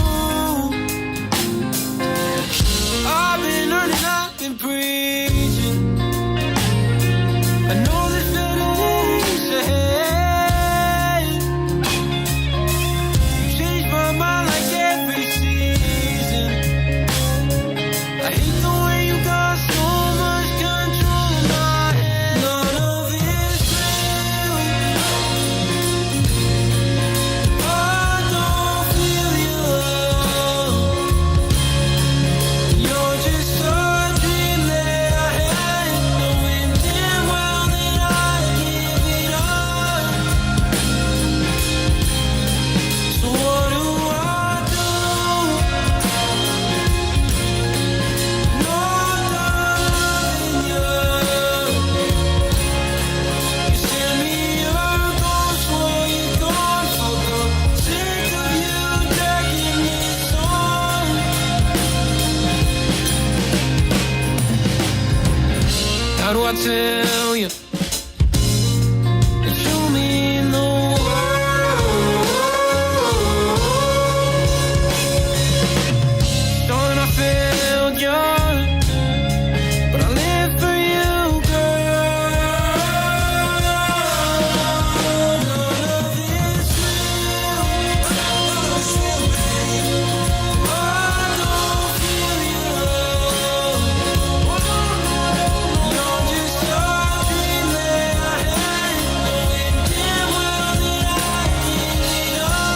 I've been learning, I've been preaching. I know there's better days ahead. You change my mind like every season. I hate the way you got so much control of my head. None of it's real. I don't feel your love. You're just a dream that I had, knowing damn well that I give it up. So what do I do? Not loving you. You send me your ghost while you're gone. Fuck up, sick of you dragging this on. How do I tell you that you mean the world? Darn, I failed you, but I live for you, girl. None of it's real. I don't feel your love. You're just a dream that I had, knowing damn well that I give it up.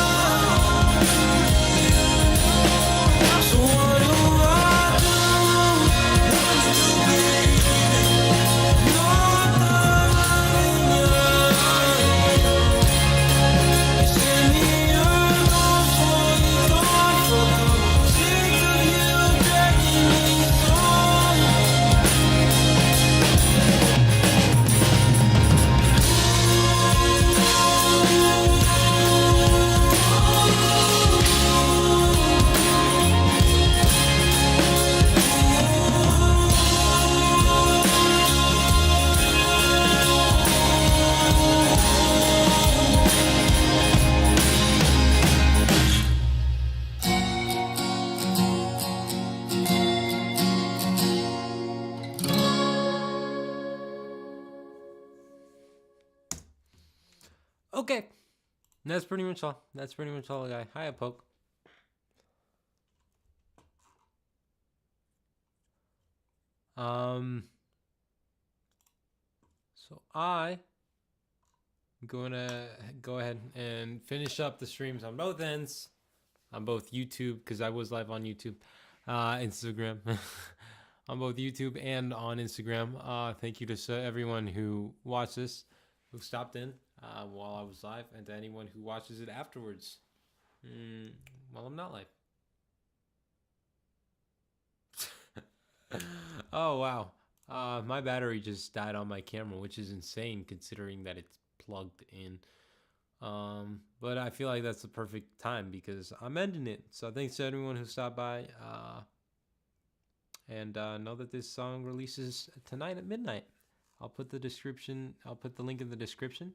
So what do I do? Not loving you. You send me your ghost while you're gone. Fuck up, sick of you dragging me on. Okay. That's pretty much all. That's pretty much all I got. Hi, Poke. So I'm gonna go ahead and finish up the streams on both ends, on both YouTube, because I was live on YouTube, Instagram, on both YouTube and on Instagram. Thank you to everyone who watched this, who stopped in while I was live, and to anyone who watches it afterwards. Well, I'm not live. Oh wow. My battery just died on my camera, which is insane considering that it's plugged in. But I feel like that's the perfect time because I'm ending it. So thanks to everyone who stopped by. And know that this song releases tonight at midnight. I'll put the link in the description.